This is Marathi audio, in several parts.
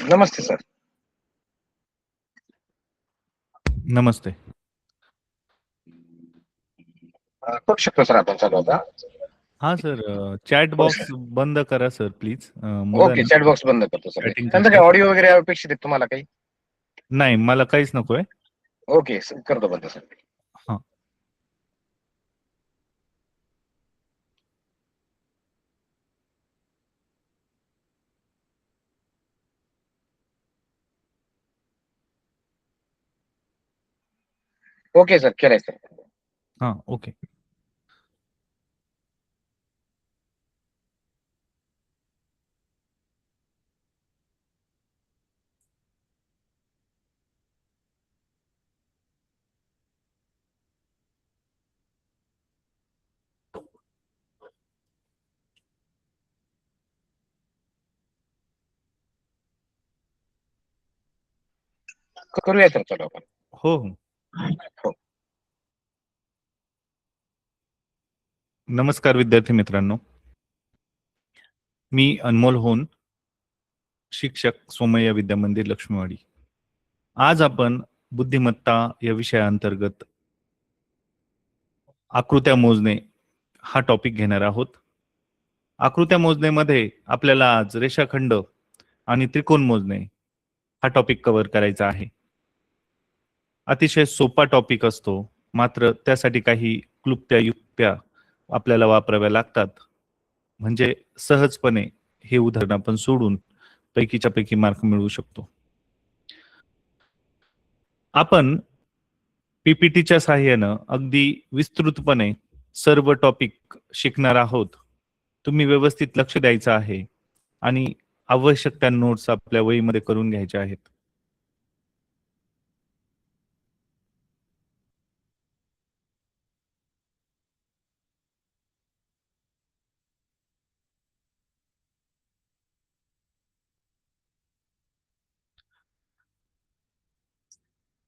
नमस्ते सर. नमस्ते. करू शकतो सर आपण चालू आता. हा सर, चॅट बॉक्स बंद करा sir please. Okay, chat box बंद करतो सर. चॅटिंग त्यांचं काही करतात. ऑडिओ वगैरे अपेक्षित आहे तुम्हाला काही? नाही, मला काहीच नकोय. ओके, करतो बंद सर. हा. ओके सर, केलंय सर. हा, ओके. करूया सर चालू आपण. हो. हो. नमस्कार विद्यार्थी मित्रांनो, मी अनमोल होन, शिक्षक, सोमय्या विद्या मंदिर, लक्ष्मीवाडी. आज आपण बुद्धिमत्ता या विषयाअंतर्गत आकृत्या मोजणे हा टॉपिक घेणार आहोत. आकृत्या मोजणेमध्ये आपल्याला आज रेषाखंड आणि त्रिकोण मोजणे हा टॉपिक कव्हर करायचा आहे. अतिशय सोपा टॉपिक असतो, मात्र त्यासाठी काही क्लुप्त्या युक्त्या आपल्याला वापराव्या लागतात. म्हणजे सहजपणे हे उदाहरण आपण सोडून पैकीच्या पैकी मार्क मिळवू शकतो. आपण पीपीटीच्या सहाय्यानं अगदी विस्तृतपणे सर्व टॉपिक शिकणार आहोत. तुम्ही व्यवस्थित लक्ष द्यायचं आहे आणि आवश्यक त्या नोट्स आपल्या वहीमध्ये करून घ्यायच्या आहेत.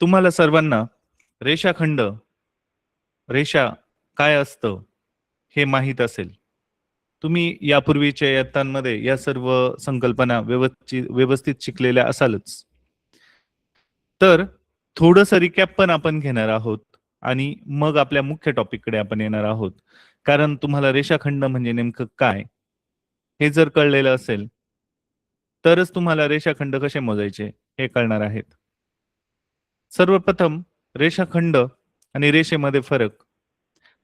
तुम्हाला सर्वांना रेषाखंड, रेषा काय असतं हे माहीत असेल. तुम्ही यापूर्वीच्या इयत्तांमध्ये या सर्व संकल्पना व्यवस्थित शिकलेल्या असालच. तर थोडंसं रिकॅप पण आपण घेणार आहोत आणि मग आपल्या मुख्य टॉपिककडे आपण येणार आहोत. कारण तुम्हाला रेषाखंड म्हणजे नेमकं काय हे जर कळलेलं असेल तरच तुम्हाला रेषाखंड कसे मोजायचे हे कळणार आहेत. सर्वप्रथम रेषाखंड आणि रेषेमध्ये फरक.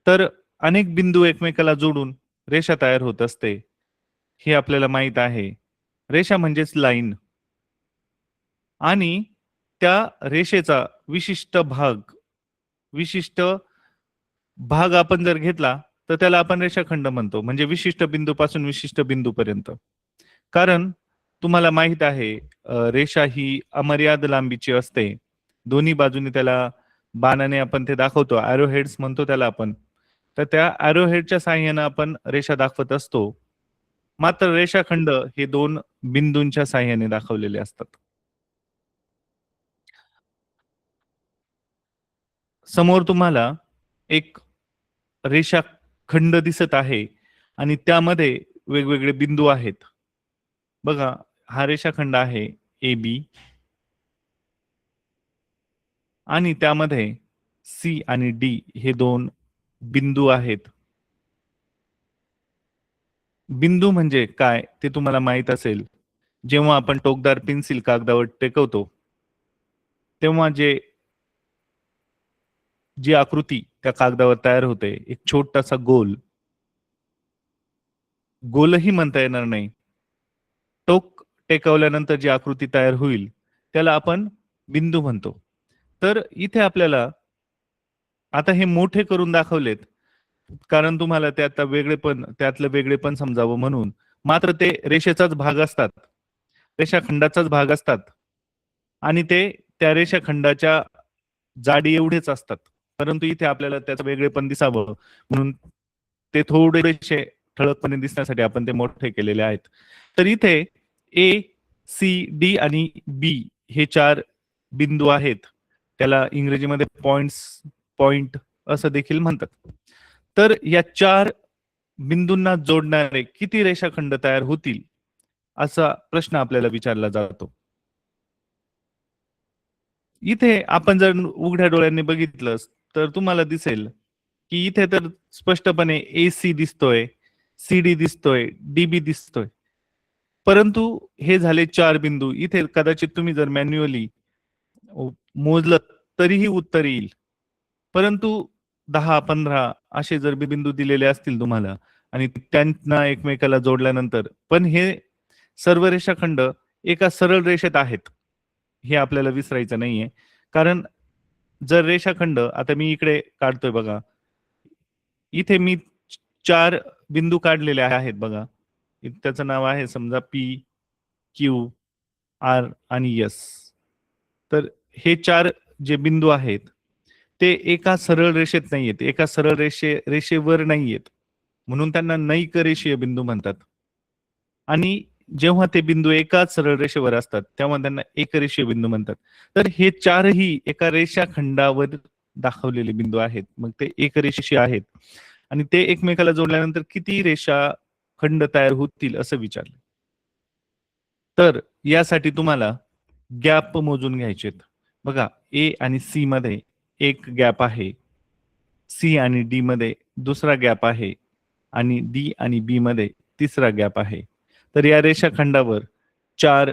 तर अनेक बिंदू एकमेकाला जोडून रेषा तयार होत असते हे आपल्याला माहित आहे. रेषा म्हणजेच लाईन, आणि त्या रेषेचा विशिष्ट भाग आपण जर घेतला तर त्याला आपण रेषाखंड म्हणतो. म्हणजे विशिष्ट बिंदूपासून विशिष्ट बिंदूपर्यंत. कारण तुम्हाला माहित आहे रेषा ही अमर्याद लांबीची असते. दोन्ही बाजूने त्याला बाणाने आपण ते दाखवतो, ॲरो हेड्स म्हणतो त्याला आपण. तर त्या ॲरो हेडच्या साहाय्याने आपण रेषा दाखवत असतो. मात्र रेषाखंड हे दोन बिंदूंच्या साहाय्याने दाखवलेले असतात. समोर तुम्हाला एक रेषाखंड दिसत आहे आणि त्यामध्ये वेगवेगळे बिंदू आहेत. बघा, हा रेषाखंड आहे ए बी आणि त्यामध्ये सी आणि डी हे दोन बिंदू आहेत. बिंदू म्हणजे काय ते तुम्हाला माहित असेल. जेव्हा आपण टोकदार पेन्सिल कागदावर टेकवतो तेव्हा जी आकृती त्या कागदावर तयार होते, एक छोटासा गोलही म्हणता येणार नाही, टोक टेकवल्यानंतर जी आकृती तयार होईल त्याला आपण बिंदू म्हणतो. तर इथे आपल्याला आता हे मोठे करून दाखवलेत कारण तुम्हाला त्यातलं वेगळेपण समजावं म्हणून. मात्र ते रेषेचाच भाग असतात, रेषाखंडाचाच भाग असतात आणि ते त्या रेषाखंडाच्या जाडी एवढेच असतात. परंतु इथे आपल्याला त्याचं वेगळेपण दिसावं म्हणून ते थोडेसे ठळकपणे दिसण्यासाठी आपण ते मोठे केलेले आहेत. तर इथे ए, सी, डी आणि बी हे चार बिंदू आहेत. त्याला इंग्रजीमध्ये पॉइंट असं देखील म्हणतात. तर या चार बिंदूंना जोडणारे किती रेषाखंड तयार होतील असा प्रश्न आपल्याला विचारला जातो. इथे आपण जर उघड्या डोळ्यांनी बघितलं तर तुम्हाला दिसेल की इथे तर स्पष्टपणे AC दिसतोय, CD दिसतोय, DB दिसतोय. परंतु हे झाले 4 बिंदू. इथे कदाचित तुम्ही जर मॅन्युअली मोजलं तरीही उत्तर येईल. परंतु 10-15 असे जर बिंदू दिलेले असतील तुम्हाला आणि त्यांना एकमेकाला जोडल्यानंतर पण हे सर्व रेषाखंड एका सरळ रेषेत आहेत. हे आपल्याला विसरायचं नाहीये. कारण जर रेषाखंड आता मी इकडे काढतोय बघा. इथे मी 4 बिंदू काढलेले आहेत बघा. त्याचं नाव आहे समजा P, Q, R आणि S. तर हे 4 जे बिंदू आहेत ते एका सरळ रेषेत नाहीयेत. एका सरळ रेषेवर नाहीयेत. म्हणून त्यांना नैक रेषीय बिंदू म्हणतात. आणि जेव्हा ते बिंदू एकाच सरळ रेषेवर असतात तेव्हा त्यांना एकरेषीय बिंदू म्हणतात. तर हे 4ही एका रेषाखंडावर दाखवलेले बिंदू आहेत. मग ते एकरेषीय आहेत. आणि ते एकमेकाला जोडल्यानंतर किती रेषाखंड तयार होतील असं विचारलं. तर यासाठी तुम्हाला गॅप मोजून घ्यायचेत. बघा A आणि C मध्ये एक गॅप आहे. C आणि D मध्ये दुसरा गॅप आहे आणि D आणि B मध्ये तिसरा गॅप आहे. तर या रेषाखंडावर 4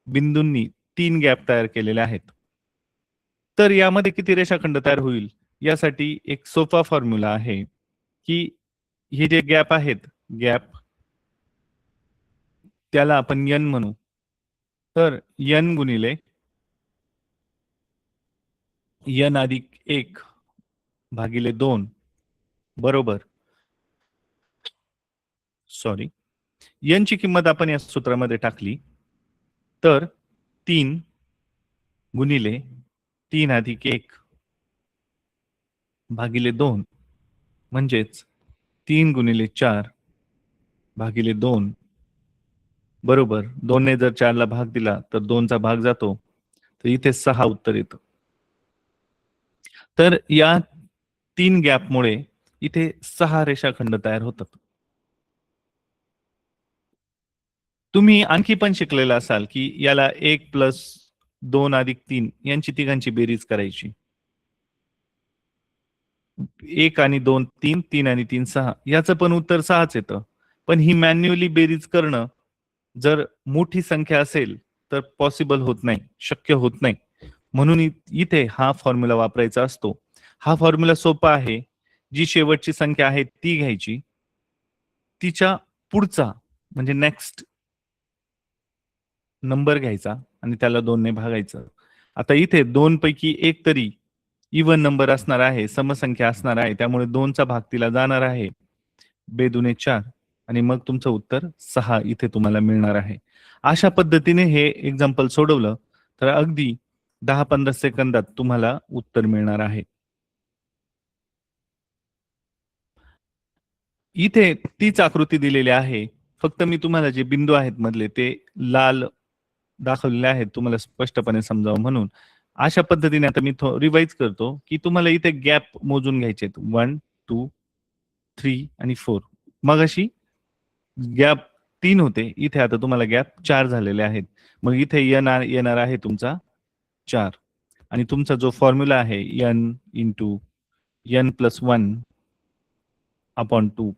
बिंदूंनी 3 गॅप तयार केलेले आहेत. तर यामध्ये किती रेषाखंड तयार होईल यासाठी एक सोपा फॉर्म्युला आहे की हे जे गॅप आहेत गॅप त्याला आपण n म्हणू. तर n गुणिले n अधिक 1 भागिले 2 बरोबर सॉरी n ची किंमत आपण या सूत्रामध्ये टाकली तर 3 गुणिले 3 अधिक 1 भागिले 2 म्हणजेच 3 गुणिले 4 भागिले 2 बरोबर 2 ने जर 4 ला भाग दिला तर 2 चा भाग जातो तर इथे 6 उत्तर येतं. तर या 3 गॅपमुळे इथे 6 रेषाखंड तयार होतात. तुम्ही आणखी पण शिकलेला असाल की याला 1 प्लस 2 अधिक 3 यांची तिघांची बेरीज करायची. 1 आणि 2 3, 3 आणि 3 6 याचं पण उत्तर 6च येतं. पण ही मॅन्युअली बेरीज करणं जर मोठी संख्या असेल तर पॉसिबल होत नाही, शक्य होत नाही. म्हणून इथे हा फॉर्म्युला वापरायचा असतो. हा फॉर्म्युला सोपा आहे. जी शेवटची संख्या आहे ती घ्यायची. तिच्या पुढचा म्हणजे नेक्स्ट नंबर घ्यायचा आणि त्याला 2 ने भागायचं. आता इथे 2 पैकी एक तरी इवन नंबर असणार आहे, समसंख्या असणार आहे. त्यामुळे 2 चा भाग तिला जाणार आहे. बेदुने 4 आणि मग तुमचं उत्तर 6 इथे तुम्हाला मिळणार आहे. अशा पद्धतीने हे एक्झाम्पल सोडवलं तर अगदी 10-15 सेकंदात तुम्हाला उत्तर मिळणार आहे. इथे तीच आकृती दिलेली आहे. फक्त मी तुम्हाला जे बिंदू आहेत मधले ते लाल दाखवलेले आहेत तुम्हाला स्पष्टपणे समजावं म्हणून. अशा पद्धतीने आता मी रिवाइज करतो की तुम्हाला इथे गॅप मोजून घ्यायचे आहेत. 1, 2, 3 आणि 4. मगाशी गॅप 3 होते. इथे आता तुम्हाला गॅप 4 झालेले आहेत. मग इथे येणार आहे तुमचा 4 आणि तुमचा जो फॉर्म्युला आहे n into n plus 1 upon 2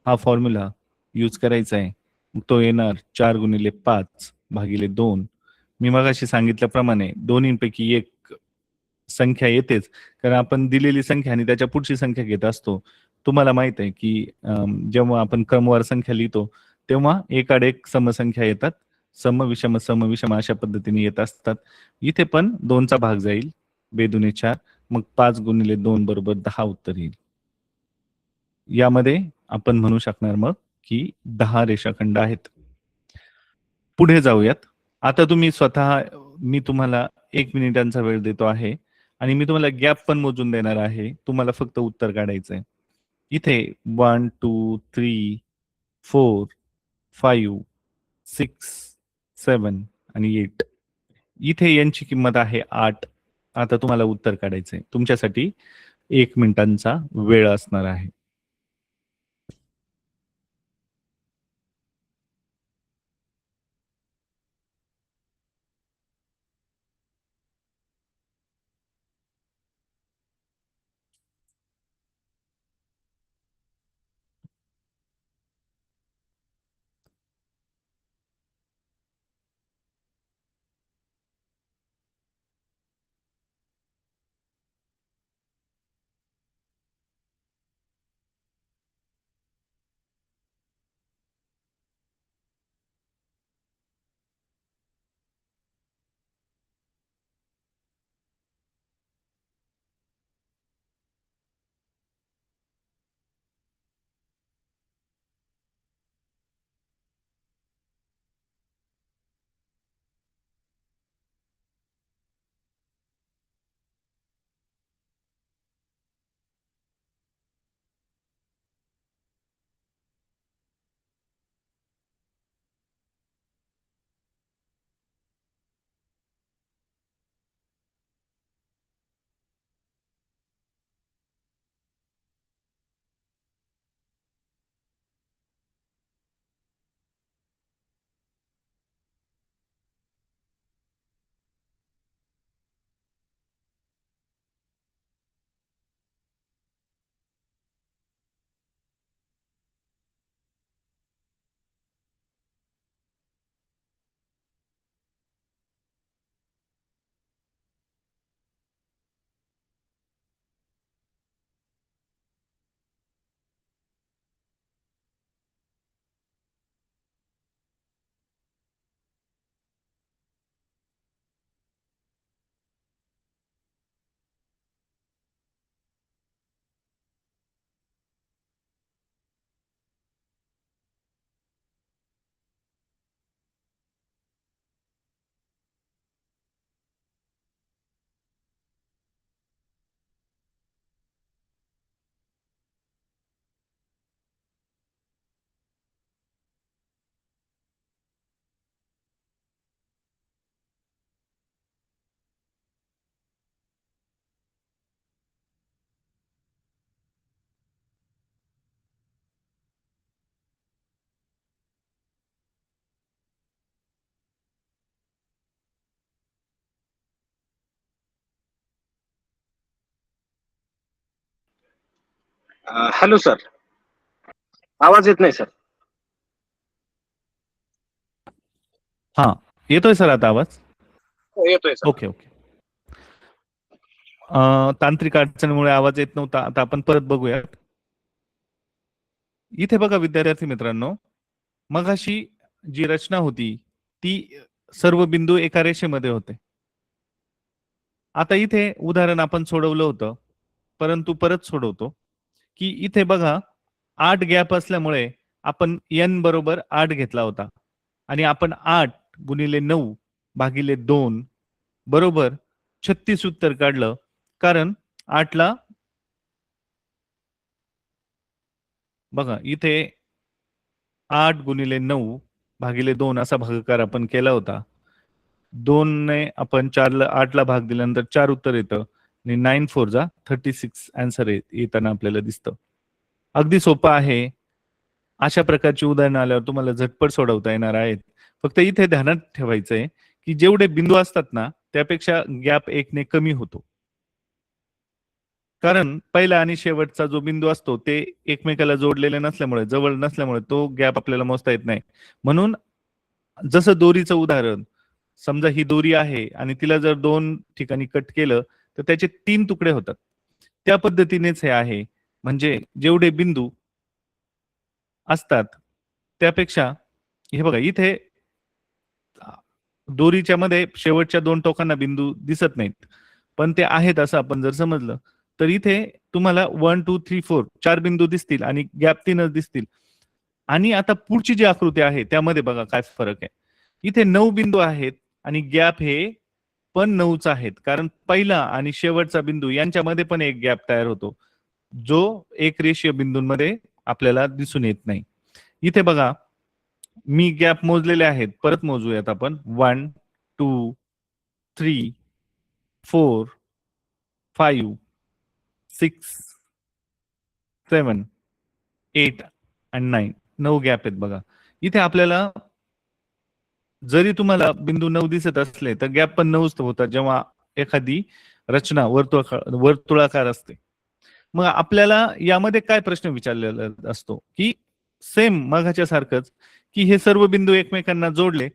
हा फॉर्म्युला यूज करायचा आहे. मग तो येणार 4 गुणिले 5 भागिले 2. मी मगाशी सांगितल्याप्रमाणे दोन्हींपैकी एक संख्या येतेच. कारण आपण दिलेली संख्या आणि त्याच्या पुढची संख्या घेत असतो. तुम्हाला माहित आहे की जेव्हा आपण क्रमवार संख्या लिहितो तेव्हा एकाड एक समसंख्या येतात. सम विषम सम विषम अशा पद्धतीने येत असतात. इथे पण 2 चा भाग जाईल. बेदुने 4 मग 5 गुणिले 2 बरोबर 10 उत्तर येईल. यामध्ये आपण म्हणू शकणार मग की 10 रेषाखंड आहेत. पुढे जाऊयात. आता तुम्ही स्वतः मी तुम्हाला 1 मिनिटांचा वेळ देतो आहे आणि मी तुम्हाला गॅप पण मोजून देणार आहे. तुम्हाला फक्त उत्तर काढायचंय. इथे 1, 2, 3, 4, 5, 6, 7 आणि 8. इथे यांची किंमत आहे 8. आता तुम्हाला उत्तर काढायचंय. तुमच्यासाठी 1 मिनिटांचा वेळ असणार आहे. हॅलो सर, आवाज येत नाही सर. हा, येतोय सर आता आवाज? हो, येतोय सर. Okay okay. तांत्रिक अडचणीमुळे आवाज येत नव्हता. आता आपण परत बघूयात. इथे बघा विद्यार्थी मित्रांनो, मगाशी जी रचना होती ती सर्व बिंदू एका रेषेमध्ये होते. आता इथे उदाहरण आपण सोडवलं होतं, परंतु परत सोडवतो की इथे बघा 8 गॅप असल्यामुळे आपण n बरोबर 8 घेतला होता आणि आपण 8 गुणिले 9 भागिले 2 बरोबर 36 उत्तर काढलं. कारण 8 ला बघा इथे 8 गुणिले 9 भागिले 2 असा भागाकार आपण केला होता. 2 ने आपण 8 ला भाग दिल्यानंतर 4 उत्तर येतं आणि 9 4 जा 36 आन्सर येताना आपल्याला दिसतं. अगदी सोपं आहे. अशा प्रकारची उदाहरणं आल्यावर तुम्हाला झटपट सोडवता येणार आहेत. फक्त इथे ध्यानात ठेवायचंय की जेवढे बिंदू असतात ना त्यापेक्षा गॅप 1 ने कमी होतो. कारण पहिला आणि शेवटचा जो बिंदू असतो ते एकमेकाला जोडलेले नसल्यामुळे, जवळ नसल्यामुळे तो गॅप आपल्याला मोजता येत नाही. म्हणून जसं दोरीचं उदाहरण, समजा ही दोरी आहे आणि तिला जर 2 ठिकाणी कट केलं तर त्याचे 3 तुकडे होतात. त्या पद्धतीनेच हे आहे. म्हणजे जेवढे बिंदू असतात त्यापेक्षा हे बघा इथे दोरीच्या मध्ये शेवटच्या 2 टोकांना बिंदू दिसत नाहीत. पण ते आहेत असं आपण जर समजलं तर इथे तुम्हाला 1 2 3 4 4 बिंदू दिसतील आणि गॅप 3च दिसतील. आणि आता पुढची जी आकृती आहे त्यामध्ये बघा काय फरक आहे. इथे 9 बिंदू आहेत आणि गॅप हे पण 9च आहेत. कारण पहिला आणि शेवटचा बिंदू यांच्यामध्ये पण एक गॅप तयार होतो, जो एक रेषीय बिंदूंमध्ये आपल्याला दिसून येत नाही. इथे बघा मी गॅप मोजलेले आहेत. परत मोजूयात आपण. 1 2 3 4 5 6 7 8 आणि 9 9 गॅप आहेत बघा. इथे आपल्याला जरी तुम्हाला बिंदू 9 दिसत असले तर गॅप पण 9च होतात जेव्हा एखादी रचना वर्तुळाकार असते. मग आपल्याला यामध्ये काय प्रश्न विचारलेला असतो की सेम मगाच्या सारखंच की हे सर्व बिंदू एकमेकांना जोडले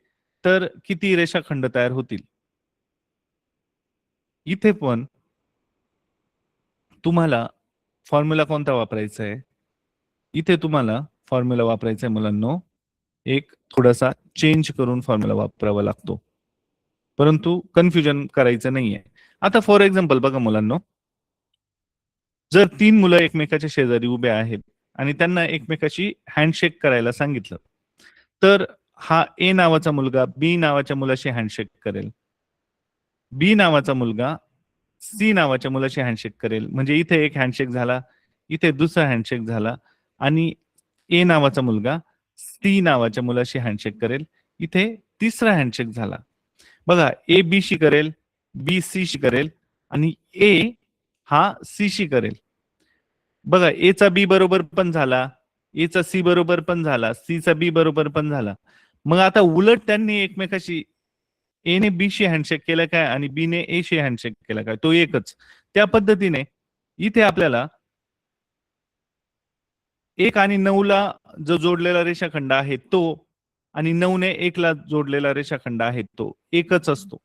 तर किती रेषाखंड तयार होतील. इथे पण तुम्हाला फॉर्म्युला कोणता वापरायचा आहे? इथे तुम्हाला फॉर्म्युला वापरायचा आहे मुलांनो, एक थोडासा चेंज करून फॉर्म्युला वापरावा लागतो. परंतु कन्फ्युजन करायचं नाहीये. आता फॉर एक्झाम्पल बघा मुलांनो, जर 3 मुलं एकमेकाच्या शेजारी उभे आहेत आणि त्यांना एकमेकाशी हँडशेक करायला सांगितलं, तर हा ए नावाचा मुलगा बी नावाच्या मुलाशी हँडशेक करेल. बी नावाचा मुलगा सी नावाच्या मुलाशी हँडशेक करेल. म्हणजे इथे एक हँडशेक झाला, इथे दुसरा हँडशेक झाला आणि ए नावाचा मुलगा सी नावाच्या मुलाशी हँडशेक करेल. इथे तिसरा हँडशेक झाला. बघा ए बी शी करेल, बी सी शी करेल आणि ए हा सी शी करेल. बघा ए चा बी बरोबर पण झाला, ए चा सी बरोबर पण झाला, सी चा बी बरोबर पण झाला. मग आता उलट त्यांनी एकमेकाशी ए ने बी शी हँडशेक केलं काय आणि बी ने ए शी हँडशेक केलं काय, तो एकच. त्या पद्धतीने इथे आपल्याला 1 आणि 9 ला जो जोडलेला रेषाखंड आहे तो आणि 9 ने 1 ला जोडलेला रेषाखंड आहे तो एकच असतो.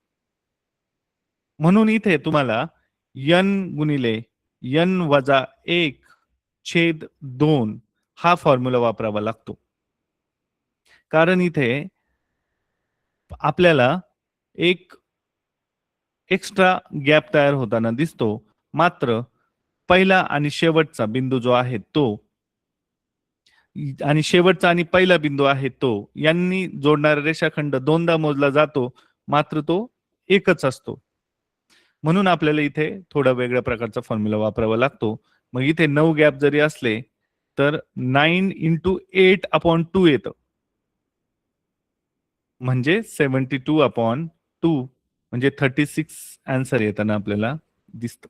म्हणून इथे तुम्हाला n गुणिले n वजा 1 छेद 2 हा फॉर्म्युला वापरावा लागतो. कारण इथे आपल्याला एक एक्स्ट्रा गॅप तयार होताना दिसतो. मात्र पहिला आणि शेवटचा बिंदू जो आहे तो आणि शेवटचा आणि पहिला बिंदू आहे तो यांनी जोडणारा रेषाखंड दोनदा मोजला जातो, मात्र तो एकच असतो. म्हणून आपल्याला इथे थोडा वेगळ्या प्रकारचा फॉर्म्युला वापरावा लागतो. मग इथे 9 गॅप जरी असले तर 9 into 8/2 येतं. म्हणजे 72/2 म्हणजे 36 आन्सर येताना आपल्याला दिसतं.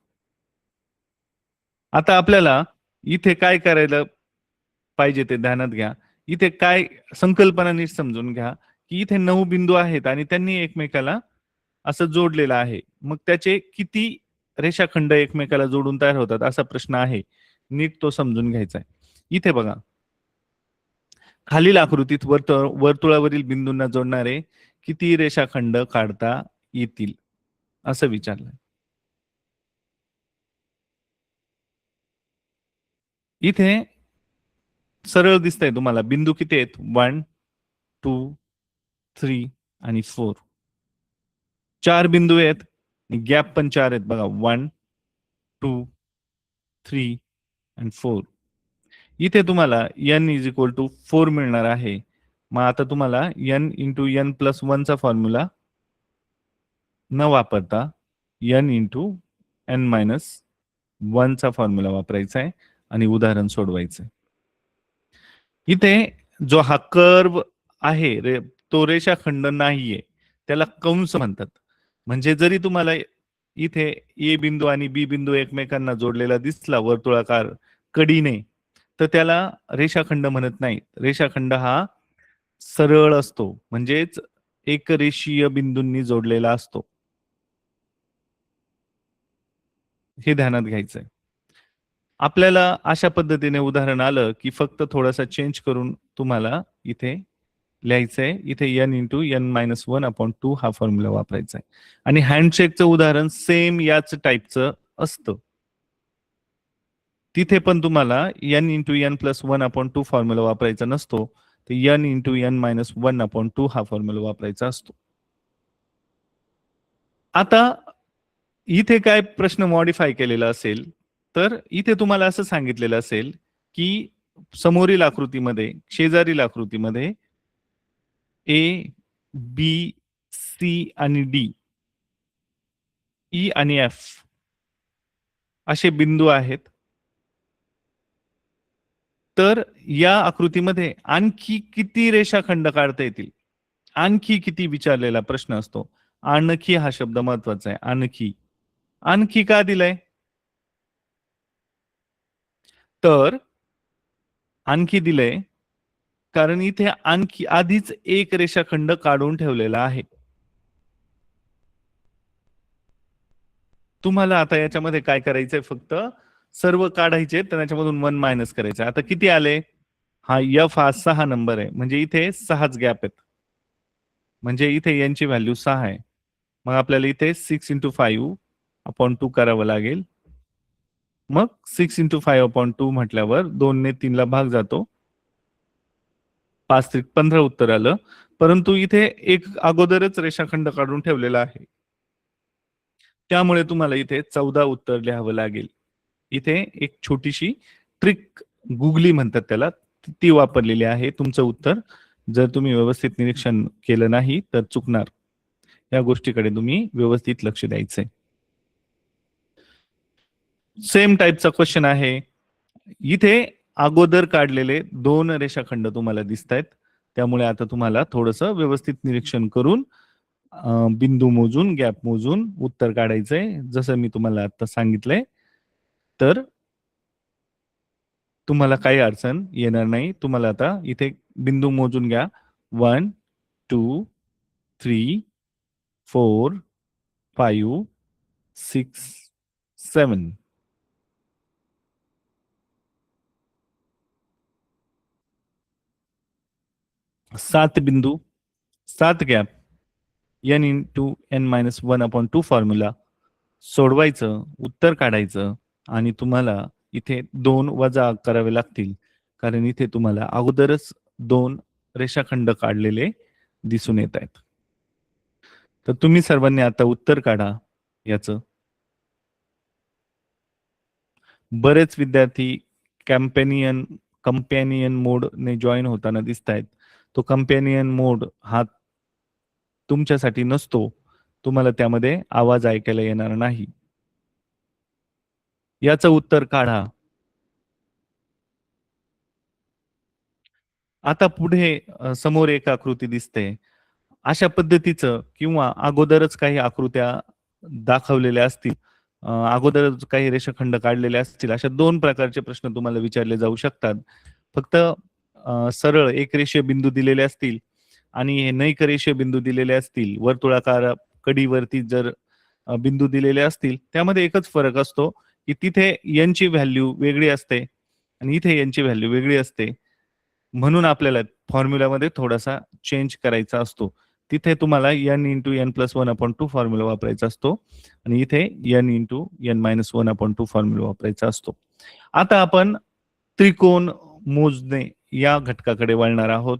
आता आपल्याला इथे काय करायला पाहिजे ते ध्यानात घ्या. इथे काय संकल्पना नीट समजून घ्या की इथे 9 बिंदू आहेत आणि त्यांनी एकमेकाला असं जोडलेलं आहे. मग त्याचे किती रेषाखंड एकमेकाला जोडून तयार होतात असा प्रश्न आहे. नीट तो समजून घ्यायचा आहे. इथे बघा, खालील आकृतीत वर्तुळावरील बिंदूंना जोडणारे किती रेषाखंड काढता येतील असं विचारलंय. इथे सरळ दिसतंय तुम्हाला, बिंदू किती आहेत? 1 2 3 आणि 4. 4 बिंदू आहेत, गॅप पण 4 आहेत बघा, 1 2 3 आणि 4. इथे तुम्हाला n इज इक्वल टू 4 मिळणार आहे. मग आता तुम्हाला n इंटू n प्लस 1 चा फॉर्म्युला न वापरता n इंटू n मायनस 1 चा फॉर्म्युला वापरायचा आहे आणि उदाहरण सोडवायचं आहे. इथे जो हा कर्व आहे तो रेषाखंड नाहीये, त्याला कंस म्हणतात. म्हणजे जरी तुम्हाला इथे ए बिंदू आणि बी बिंदू एकमेकांना जोडलेला दिसला वर्तुळाकार कडीने, तर त्याला रेषाखंड म्हणत नाही. रेषाखंड हा सरळ असतो, म्हणजेच एकरेषीय बिंदूंनी जोडलेला असतो. हे ध्यानात घ्यायचंय. आपल्याला अशा पद्धतीने उदाहरण आलं की फक्त थोडासा चेंज करून तुम्हाला इथे लिहायचंय. इथे n into n minus 1 upon 2 हा फॉर्म्युला वापरायचा आहे. आणि हँडशेकचं उदाहरण सेम याच टाईपचं असतं. तिथे पण तुम्हाला n into n plus 1 upon 2 formula वापरायचा नसतो, तर n into n minus 1 upon 2 हा फॉर्म्युला वापरायचा असतो. आता इथे काय प्रश्न मॉडिफाय केलेला असेल, तर इथे तुम्हाला असं सांगितलेलं असेल की समोरील आकृतीमध्ये, शेजारील आकृतीमध्ये ए बी सी आणि डी, ई आणि एफ असे बिंदू आहेत. तर या आकृतीमध्ये आणखी किती रेषाखंड काढता येतील? आणखी किती विचारलेला प्रश्न असतो. आणखी हा शब्द महत्वाचा आहे. आणखी. आणखी का दिलाय? तर आणखी दिलंय कारण इथे आणखी आधीच एक रेषाखंड काढून ठेवलेला आहे. तुम्हाला आता याच्यामध्ये काय करायचंय, फक्त सर्व काढायचे तर याच्यामधून 1 मायनस करायचं. आता किती आले? हा एफ हा 6 नंबर आहे, म्हणजे इथे 6च गॅप आहेत. म्हणजे इथे यांची व्हॅल्यू 6 आहे. मग आपल्याला इथे 6 इंटू 5 अपॉन 2 करावं लागेल. मग 6 इंटू 5 अपॉन 2 म्हटल्यावर 2 ने 3 ला भाग जातो. 5 त्रिक 15 उत्तर आलं. परंतु इथे एक अगोदरच रेषाखंड काढून ठेवलेला आहे, त्यामुळे तुम्हाला इथे 14 उत्तर लिहावं लागेल. इथे एक छोटीशी ट्रिक, गुगली म्हणतात त्याला, ती वापरलेली आहे. तुमचं उत्तर जर तुम्ही व्यवस्थित निरीक्षण केलं नाही तर चुकणार. या गोष्टीकडे तुम्ही व्यवस्थित लक्ष द्यायचंय. सेम टाईपचा क्वेश्चन आहे. इथे अगोदर काढलेले 2 रेषाखंड तुम्हाला दिसत आहेत, त्यामुळे आता तुम्हाला थोडंसं व्यवस्थित निरीक्षण करून बिंदू मोजून, गॅप मोजून उत्तर काढायचंय, जसं मी तुम्हाला आता सांगितलंय. तर तुम्हाला काही अडचण येणार नाही. तुम्हाला आता इथे बिंदू मोजून घ्या. 1 2 3 4 5 6 7. 7 बिंदू, 7 gap, n into n minus 1 upon 2 formula सोडवायचं, उत्तर काढायचं आणि तुम्हाला इथे 2 वजा करावे लागतील, कारण इथे तुम्हाला अगोदरच 2 रेषाखंड काढलेले दिसून येत आहेत. तर तुम्ही सर्वांनी आता उत्तर काढा याचं. बरेच विद्यार्थी कंपॅनियन मोड ने जॉईन होताना दिसत आहेत. तो कंपॅनियन मोड हा तुमच्यासाठी नसतो, तुम्हाला त्यामध्ये आवाज ऐकायला येणार नाही. याचं उत्तर काढा. आता पुढे समोर एक आकृती दिसते. अशा पद्धतीचं किंवा अगोदरच काही आकृत्या दाखवलेल्या असतील, अगोदरच काही रेषाखंड काढलेले असतील, अशा 2 प्रकारचे प्रश्न तुम्हाला विचारले जाऊ शकतात. फक्त सरळ एकरेषीय बिंदू दिलेले असतील आणि हे नैकरेषीय बिंदू दिलेले असतील, वर्तुळाकार कडीवरती जर बिंदू दिलेले असतील, त्यामध्ये एकच फरक असतो की तिथे n ची व्हॅल्यू वेगळी असते आणि इथे n ची व्हॅल्यू वेगळी असते. म्हणून आपल्याला फॉर्म्युलामध्ये थोडासा चेंज करायचा असतो. तिथे तुम्हाला n into n plus 1/2 formula वापरायचा असतो आणि इथे n into n minus 1/2 formula वापरायचा असतो. आता आपण त्रिकोण मोजणे या घटकाकडे वळणार आहोत.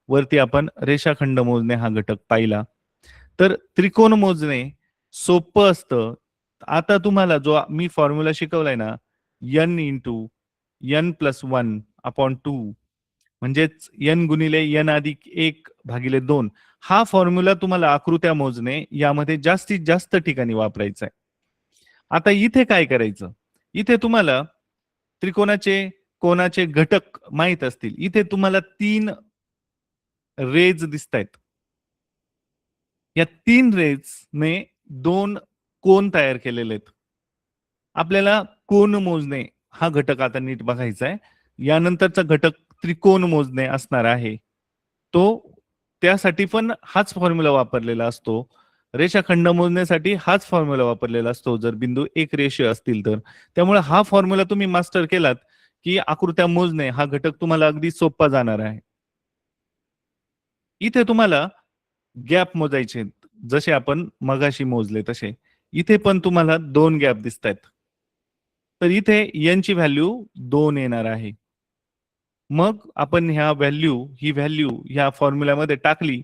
वरती आपण रेषाखंड मोजणे हा घटक पाहिला. तर त्रिकोण मोजणे सोपं असतं. आता तुम्हाला जो मी फॉर्म्युला शिकवलाय ना, n इंटू n प्लस 1/2 म्हणजेच n गुणिले n अधिक 1 भागिले 2 हा फॉर्म्युला तुम्हाला आकृत्या मोजणे यामध्ये जास्तीत जास्त ठिकाणी वापरायचा आहे. आता इथे काय करायचं? इथे तुम्हाला त्रिकोणाचे कोनाचे घटक माहित असतील. इथे तुम्हाला 3 रेज दिसतायत. या 3 रेजने 2 कोन तयार केलेले आहेत. आपल्याला कोन मोजणे हा घटक आता नीट बघायचा आहे. यानंतरचा घटक त्रिकोण मोजणे असणार आहे. तो त्यासाठी पण हाच फॉर्म्युला वापरलेला असतो. रेषाखंड मोजण्यासाठी हाच फॉर्म्युला वापरलेला असतो जर बिंदू एक रेषीय असतील तर. त्यामुळे हा फॉर्म्युला तुम्ही मास्टर केलात की आकृत्या मोजणे हा घटक तुम्हाला अगदी सोपा जाणार आहे. इथे तुम्हाला गॅप मोजायचे जसे आपण मगाशी मोजले तसे. इथे पण तुम्हाला 2 गॅप दिसतायत. तर इथे n ची व्हॅल्यू 2 येणार आहे. मग आपण ही व्हॅल्यू ह्या फॉर्म्युल्यामध्ये टाकली,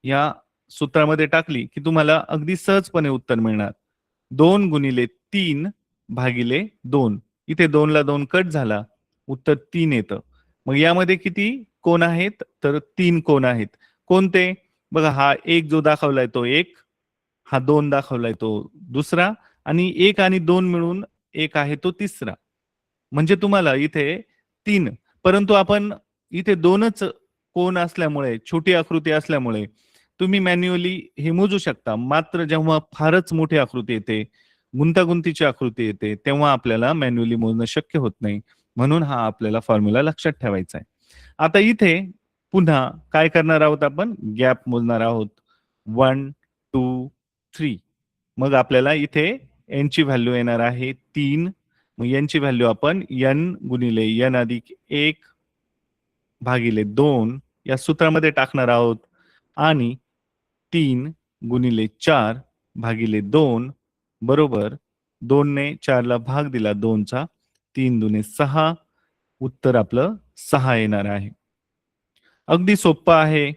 या सूत्रामध्ये टाकली की तुम्हाला अगदी सहजपणे उत्तर मिळणार. 2 गुणिले 3 भागिले 2. इथे 2 ला 2 कट झाला. उत्तर 3 येतं. मग यामध्ये किती कोण आहेत? तर 3 कोण आहेत. कोणते? बघा हा एक जो दाखवलाय तो एक, हा 2 दाखवलाय तो दुसरा आणि 1 आणि 2 मिळून एक आहे तो तिसरा. म्हणजे तुम्हाला इथे 3 परंतु आपण इथे 2च कोन असल्यामुळे छोटी आकृती असल्यामुळे तुम्ही मॅन्युअली हे मोजू शकता. मात्र जेव्हा फारच मोठी आकृती येते, गुंतागुंतीची आकृती येते, तेव्हा आपल्याला मॅन्युअली मोजणं शक्य होत नाही. म्हणून हा आपल्याला फॉर्म्युला लक्षात ठेवायचा आहे. आता इथे पुन्हा काय करणार आहोत आपण? गॅप मोजणार आहोत. 1, 2, 3. मग आपल्याला इथे n ची व्हॅल्यू येणार आहे 3. मग n ची व्हॅल्यू आपण n गुणिले n अधिक 1 भागिले 2 या सूत्रामध्ये टाकणार आहोत आणि 3 गुणिले 4 भागिले 2 बरोबर 2 ने 4 ला भाग दिला 2 चा 3 दुने 6 उत्तर आपलं 6 येणार आहे. अगदी सोपं आहे.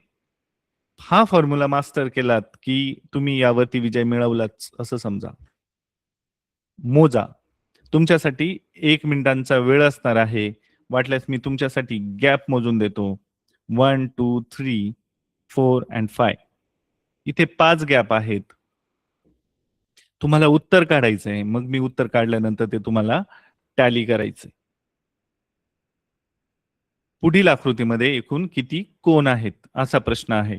हा फॉर्म्युला मास्टर केलात की तुम्ही यावरती विजय मिळवलाच असं समजा. मोजा. तुमच्यासाठी 1 मिनिटांचा वेळ असणार आहे. वाटल्यास मी तुमच्यासाठी गॅप मोजून देतो. 1, 2, 3, 4 अँड 5. इथे 5 गॅप आहेत. तुम्हाला उत्तर काढायचंय. मग मी उत्तर काढल्यानंतर ते तुम्हाला टॅली करायचंय. पुढील आकृतीमध्ये एकूण किती कोन आहेत असा प्रश्न आहे.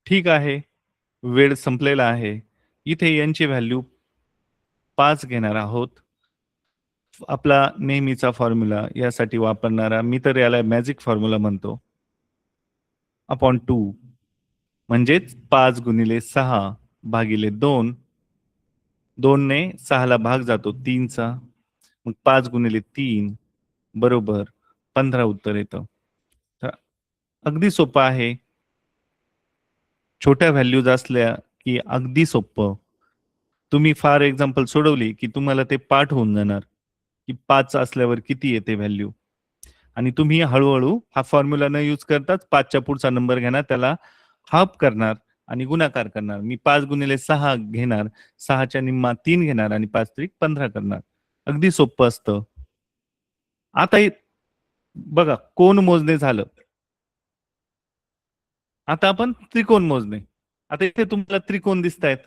ठीक आहे. वेळ संपलेला आहे. इथे n ची व्हॅल्यू 5 घेणार आहोत. आपला नेहमीचा फॉर्म्युला यासाठी वापरणारा मी तर याला मॅजिक फॉर्म्युला म्हणतो. अपॉन 2 म्हणजेच 5 गुणिले 6 भागिले 2. 2 ने 6 ला भाग जातो 3 चा. मग 5 गुणिले 3 बरोबर 15 उत्तर येतं. तर अगदी सोपं आहे. छोट्या व्हॅल्यूज असल्या की अगदी सोपं. तुम्ही फार एक्झाम्पल सोडवली की तुम्हाला ते पाठ होऊन जाणार की 5 असल्यावर किती येते व्हॅल्यू. आणि तुम्ही हळूहळू हा फॉर्म्युला न यूज करताच 5च्या पुढचा नंबर घेणार, त्याला हाफ करणार आणि गुणाकार करणार. मी 5 गुणिले 6 घेणार, 6च्या निम्मा 3 घेणार आणि 5 त्रिक 15 करणार. अगदी सोपं असतं. आता बघा कोण मोजणे झालं. आता आपण त्रिकोण मोजणे. आता इथे तुम्हाला त्रिकोण दिसत आहेत.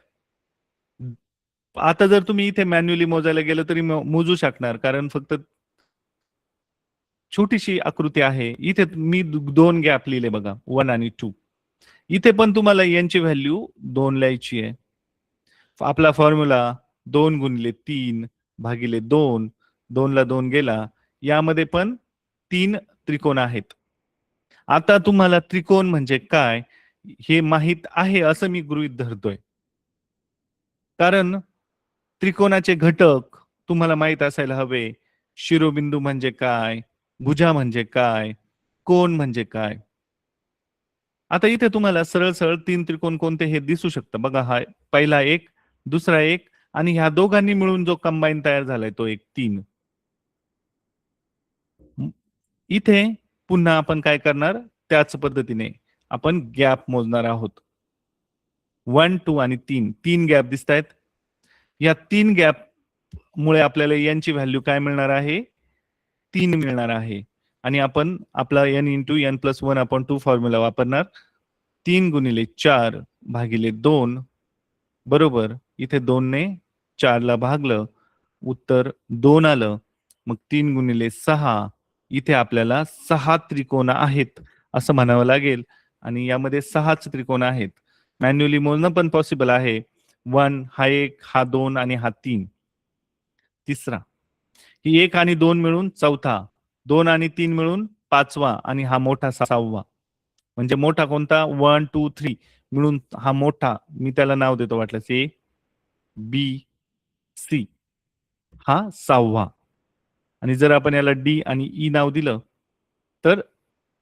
आता जर तुम्ही इथे मॅन्युअली मोजायला गेलं तरी मोजू शकणार, कारण फक्त छोटीशी आकृती आहे. इथे मी दोन गॅप लिहिले बघा, 1 आणि 2. इथे पण तुम्हाला यांची व्हॅल्यू 2 लिहायची आहे. आपला फॉर्म्युला 2 गुणिले 3 भागिले 2, 2 ला 2 गेला. यामध्ये पण 3 त्रिकोण आहेत. आता तुम्हाला त्रिकोण म्हणजे काय हे माहित आहे असं मी गृहीत धरतोय, कारण त्रिकोणाचे घटक तुम्हाला माहित असायला हवे. शिरोबिंदू म्हणजे काय, भुजा म्हणजे काय, कोण म्हणजे काय. आता इथे तुम्हाला सरळ सरळ 3 त्रिकोण कोणते हे दिसू शकतं बघा. हा पहिला एक, दुसरा एक, आणि ह्या दोघांनी मिळून जो कंबाईन तयार झालाय तो एक 3. इथे पुन्हा आपण काय करणार, त्याच पद्धतीने आपण गॅप मोजणार आहोत. 1, 2 आणि 3, 3 गॅप दिसत आहेत. या 3 गॅप मुळे आपल्याला यांची व्हॅल्यू काय मिळणार आहे, 3 मिळणार आहे. आणि आपण आपला n into n plus 1/2 formula वापरणार. 3 गुणिले 4 भागिले 2 बरोबर. इथे 2 ने 4 ला भागलं, उत्तर 2 आलं. मग 3 गुणिले 6, इथे आपल्याला 6 त्रिकोण आहेत असं म्हणावं लागेल. आणि यामध्ये 6च त्रिकोण आहेत. मॅन्युअली मोजणं पण पॉसिबल आहे. 1 हा 1, हा 2 आणि हा 3 तिसरा. ही 1 आणि 2 मिळून चौथा, 2 आणि 3 मिळून पाचवा, आणि हा मोठा 6वा. म्हणजे मोठा कोणता, 1, 2, 3 मिळून हा मोठा, मी त्याला नाव देतो वाटल्यास A, B, C, हा 6वा. आणि जर आपण याला D आणि E नाव दिलं तर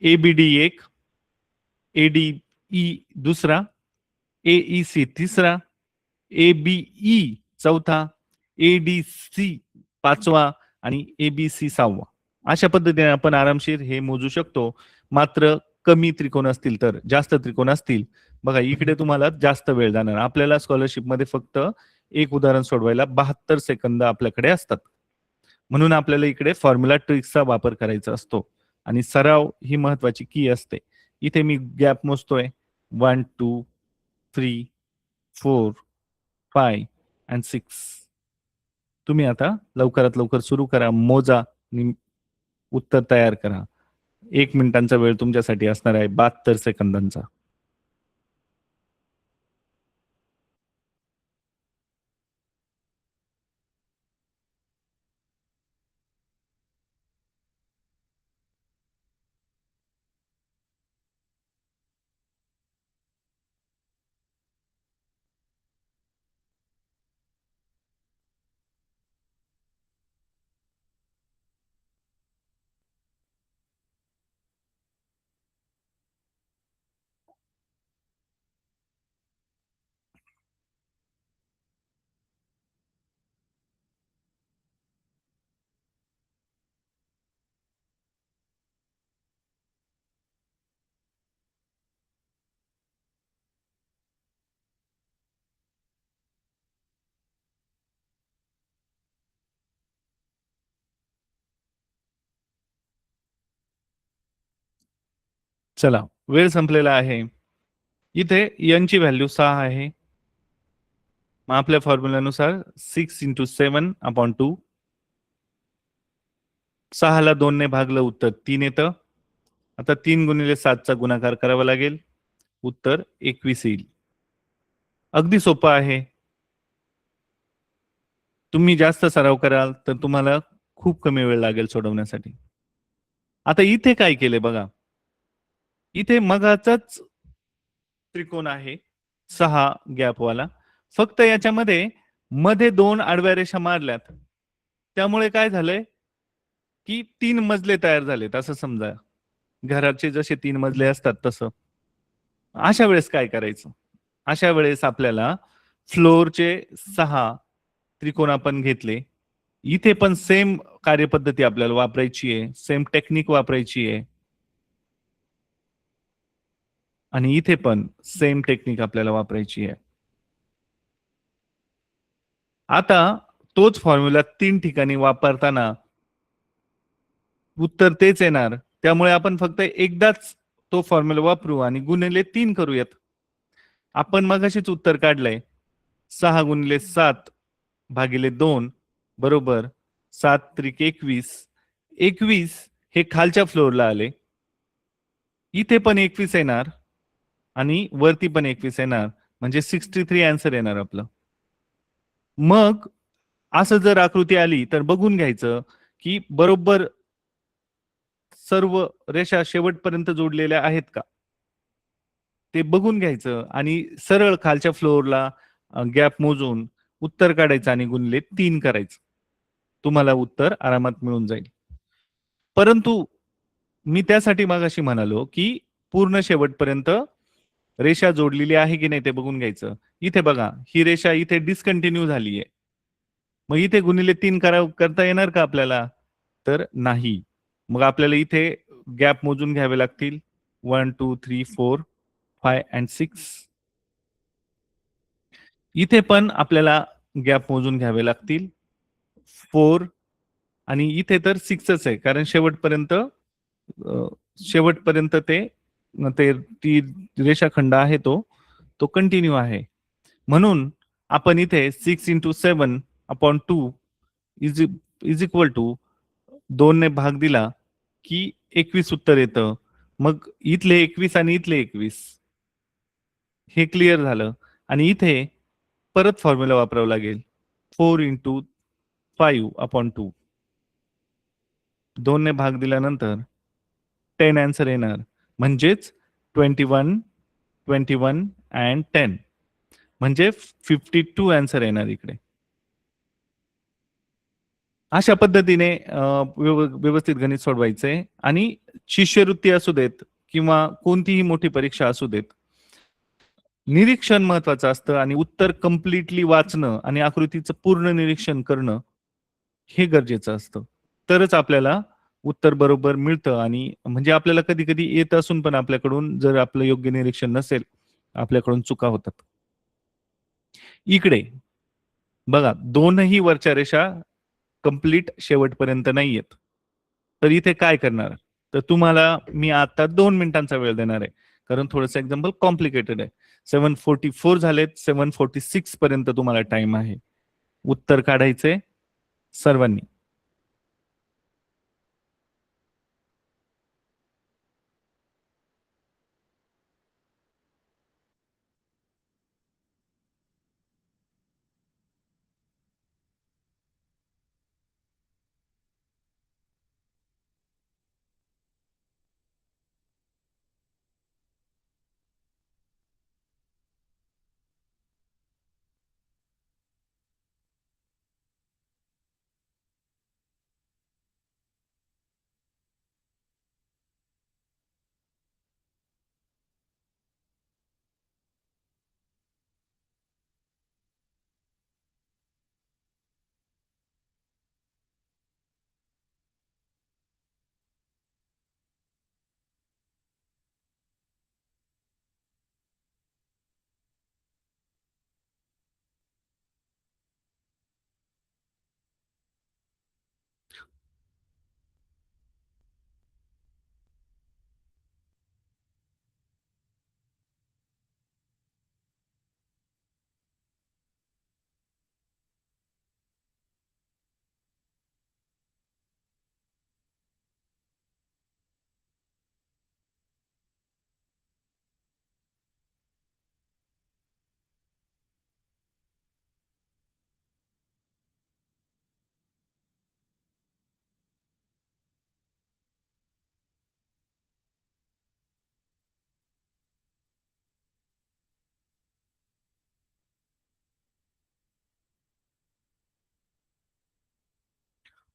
ABD 1, ADE दुसरा, AEC तिसरा, ABE चौथा, ADC पाचवा आणि ABC 6वा. अशा पद्धतीने आपण आरामशीर हे मोजू शकतो. मात्र कमी त्रिकोण असतील तर, जास्त त्रिकोण असतील, बघा इकडे तुम्हाला जास्त वेळ जाणार. आपल्याला स्कॉलरशिप मध्ये फक्त एक उदाहरण सोडवायला 72 सेकंद आपल्याकडे असतात. म्हणून आपल्याला इकडे फॉर्म्युला ट्रिक्सचा वापर करायचा असतो. आणि सराव ही महत्वाची की असते. इथे मी गॅप मोजतोय 1, 2, 3, 4, 5 and 6. तुम्ही आता लवकरात लवकर सुरू करा, मोजा आणि उत्तर तयार करा. 1 मिनिटांचा वेळ तुमच्यासाठी असणार आहे, 72 सेकंदांचा. चला, वेळ संपलेला आहे. इथे n ची व्हॅल्यू 6 आहे. मग आपल्या फॉर्म्युलानुसार 6 × 7/2, 6 ला 2 ने भागलं, उत्तर 3 येतं. आता 3 गुणिले 7 चा गुणाकार करावा लागेल, उत्तर 21 येईल. अगदी सोपं आहे. तुम्ही जास्त सराव कराल तर तुम्हाला खूप कमी वेळ लागेल सोडवण्यासाठी. आता इथे काय केले बघा, इथे मगाचाच त्रिकोण आहे 6 गॅपवाला, फक्त याच्यामध्ये मध्ये 2 आडव्या रेषा मारल्यात. त्यामुळे काय झालंय की 3 मजले तयार झालेत असं समजा. घराचे जसे 3 मजले असतात तसं. अशा वेळेस काय करायचं, अशा वेळेस आपल्याला फ्लोअरचे 6 त्रिकोण आपण घेतले. इथे पण सेम कार्यपद्धती आपल्याला वापरायची आहे, सेम टेक्निक वापरायची आहे. आणि इथे पण सेम टेक्निक आपल्याला वापरायची आहे. आता तोच फॉर्म्युला 3 ठिकाणी वापरताना उत्तर तेच येणार. त्यामुळे आपण फक्त एकदाच तो फॉर्म्युला वापरू आणि गुणिले 3 करूयात. आपण मगाशीच उत्तर काढलंय 6 गुणिले 7 भागिले 2 बरोबर 7 त्रिक 21. 21 हे खालच्या फ्लोअरला आले. इथे पण 21 येणार आणि वरती पण 21 येणार, म्हणजे 63 आन्सर येणार आपलं. मग असं जर आकृती आली तर बघून घ्यायचं की बरोबर सर्व रेषा शेवटपर्यंत जोडलेल्या आहेत का, ते बघून घ्यायचं आणि सरळ खालच्या फ्लोअरला गॅप मोजून उत्तर काढायचं आणि गुणिले 3 करायचं. तुम्हाला उत्तर आरामात मिळून जाईल. परंतु मी त्यासाठी मगाशी म्हणालो की पूर्ण शेवटपर्यंत रेषा जोडलेली आहे की नाही ते बघून घ्यायचं. इथे बघा, ही रेषा इथे डिस्कंटिन्यू झालीये. मग इथे गुणिले 3 करता येणार का आपल्याला? तर नाही. मग आपल्याला इथे गॅप मोजून घ्यावे लागतील. 1 2 3 4 5 अँड 6. इथे पण आपल्याला गॅप मोजून घ्यावे लागतील. 4 आणि इथे तर 6च आहे, कारण शेवटपर्यंत ते ते ती रेषाखंड आहे तो कंटिन्यू आहे. म्हणून आपण इथे 6 × 7/2 इज इक्वल टू 2 ने भाग दिला की 21 उत्तर येतं. मग इथले 21 आणि इथले 21 हे क्लिअर झालं. आणि इथे परत फॉर्म्युला वापरावा लागेल. 4 × 5/2. 2 ने भाग दिल्यानंतर 10 आन्सर येणार, म्हणजेच 21 21 अँड 10 म्हणजे 52 आन्सर येणार इकडे. अशा पद्धतीने व्यवस्थित गणित सोडवायचंय. आणि शिष्यवृत्ती असू देत किंवा कोणतीही मोठी परीक्षा असू देत, निरीक्षण महत्वाचं असतं आणि उत्तर कम्प्लिटली वाचणं आणि आकृतीचं पूर्ण निरीक्षण करणं हे गरजेचं असतं. तरच आपल्याला उत्तर बरोबर मिळतं. आणि म्हणजे आपल्याला कधी कधी येत असून पण आपल्याकडून जर आपलं योग्य निरीक्षण नसेल, आपल्याकडून चुका होतात. इकडे बघा, दोनही वरच्या रेषा कंप्लीट शेवटपर्यंत नाही येत. तर इथे काय करणार? तर तुम्हाला मी आता 2 मिनिटांचा वेळ देणार आहे, कारण थोडंसं एक्झाम्पल कॉम्प्लिकेटेड आहे. 7:44 झालेत, 7:46 पर्यंत तुम्हाला टाइम आहे. उत्तर काढायचे सर्वांनी.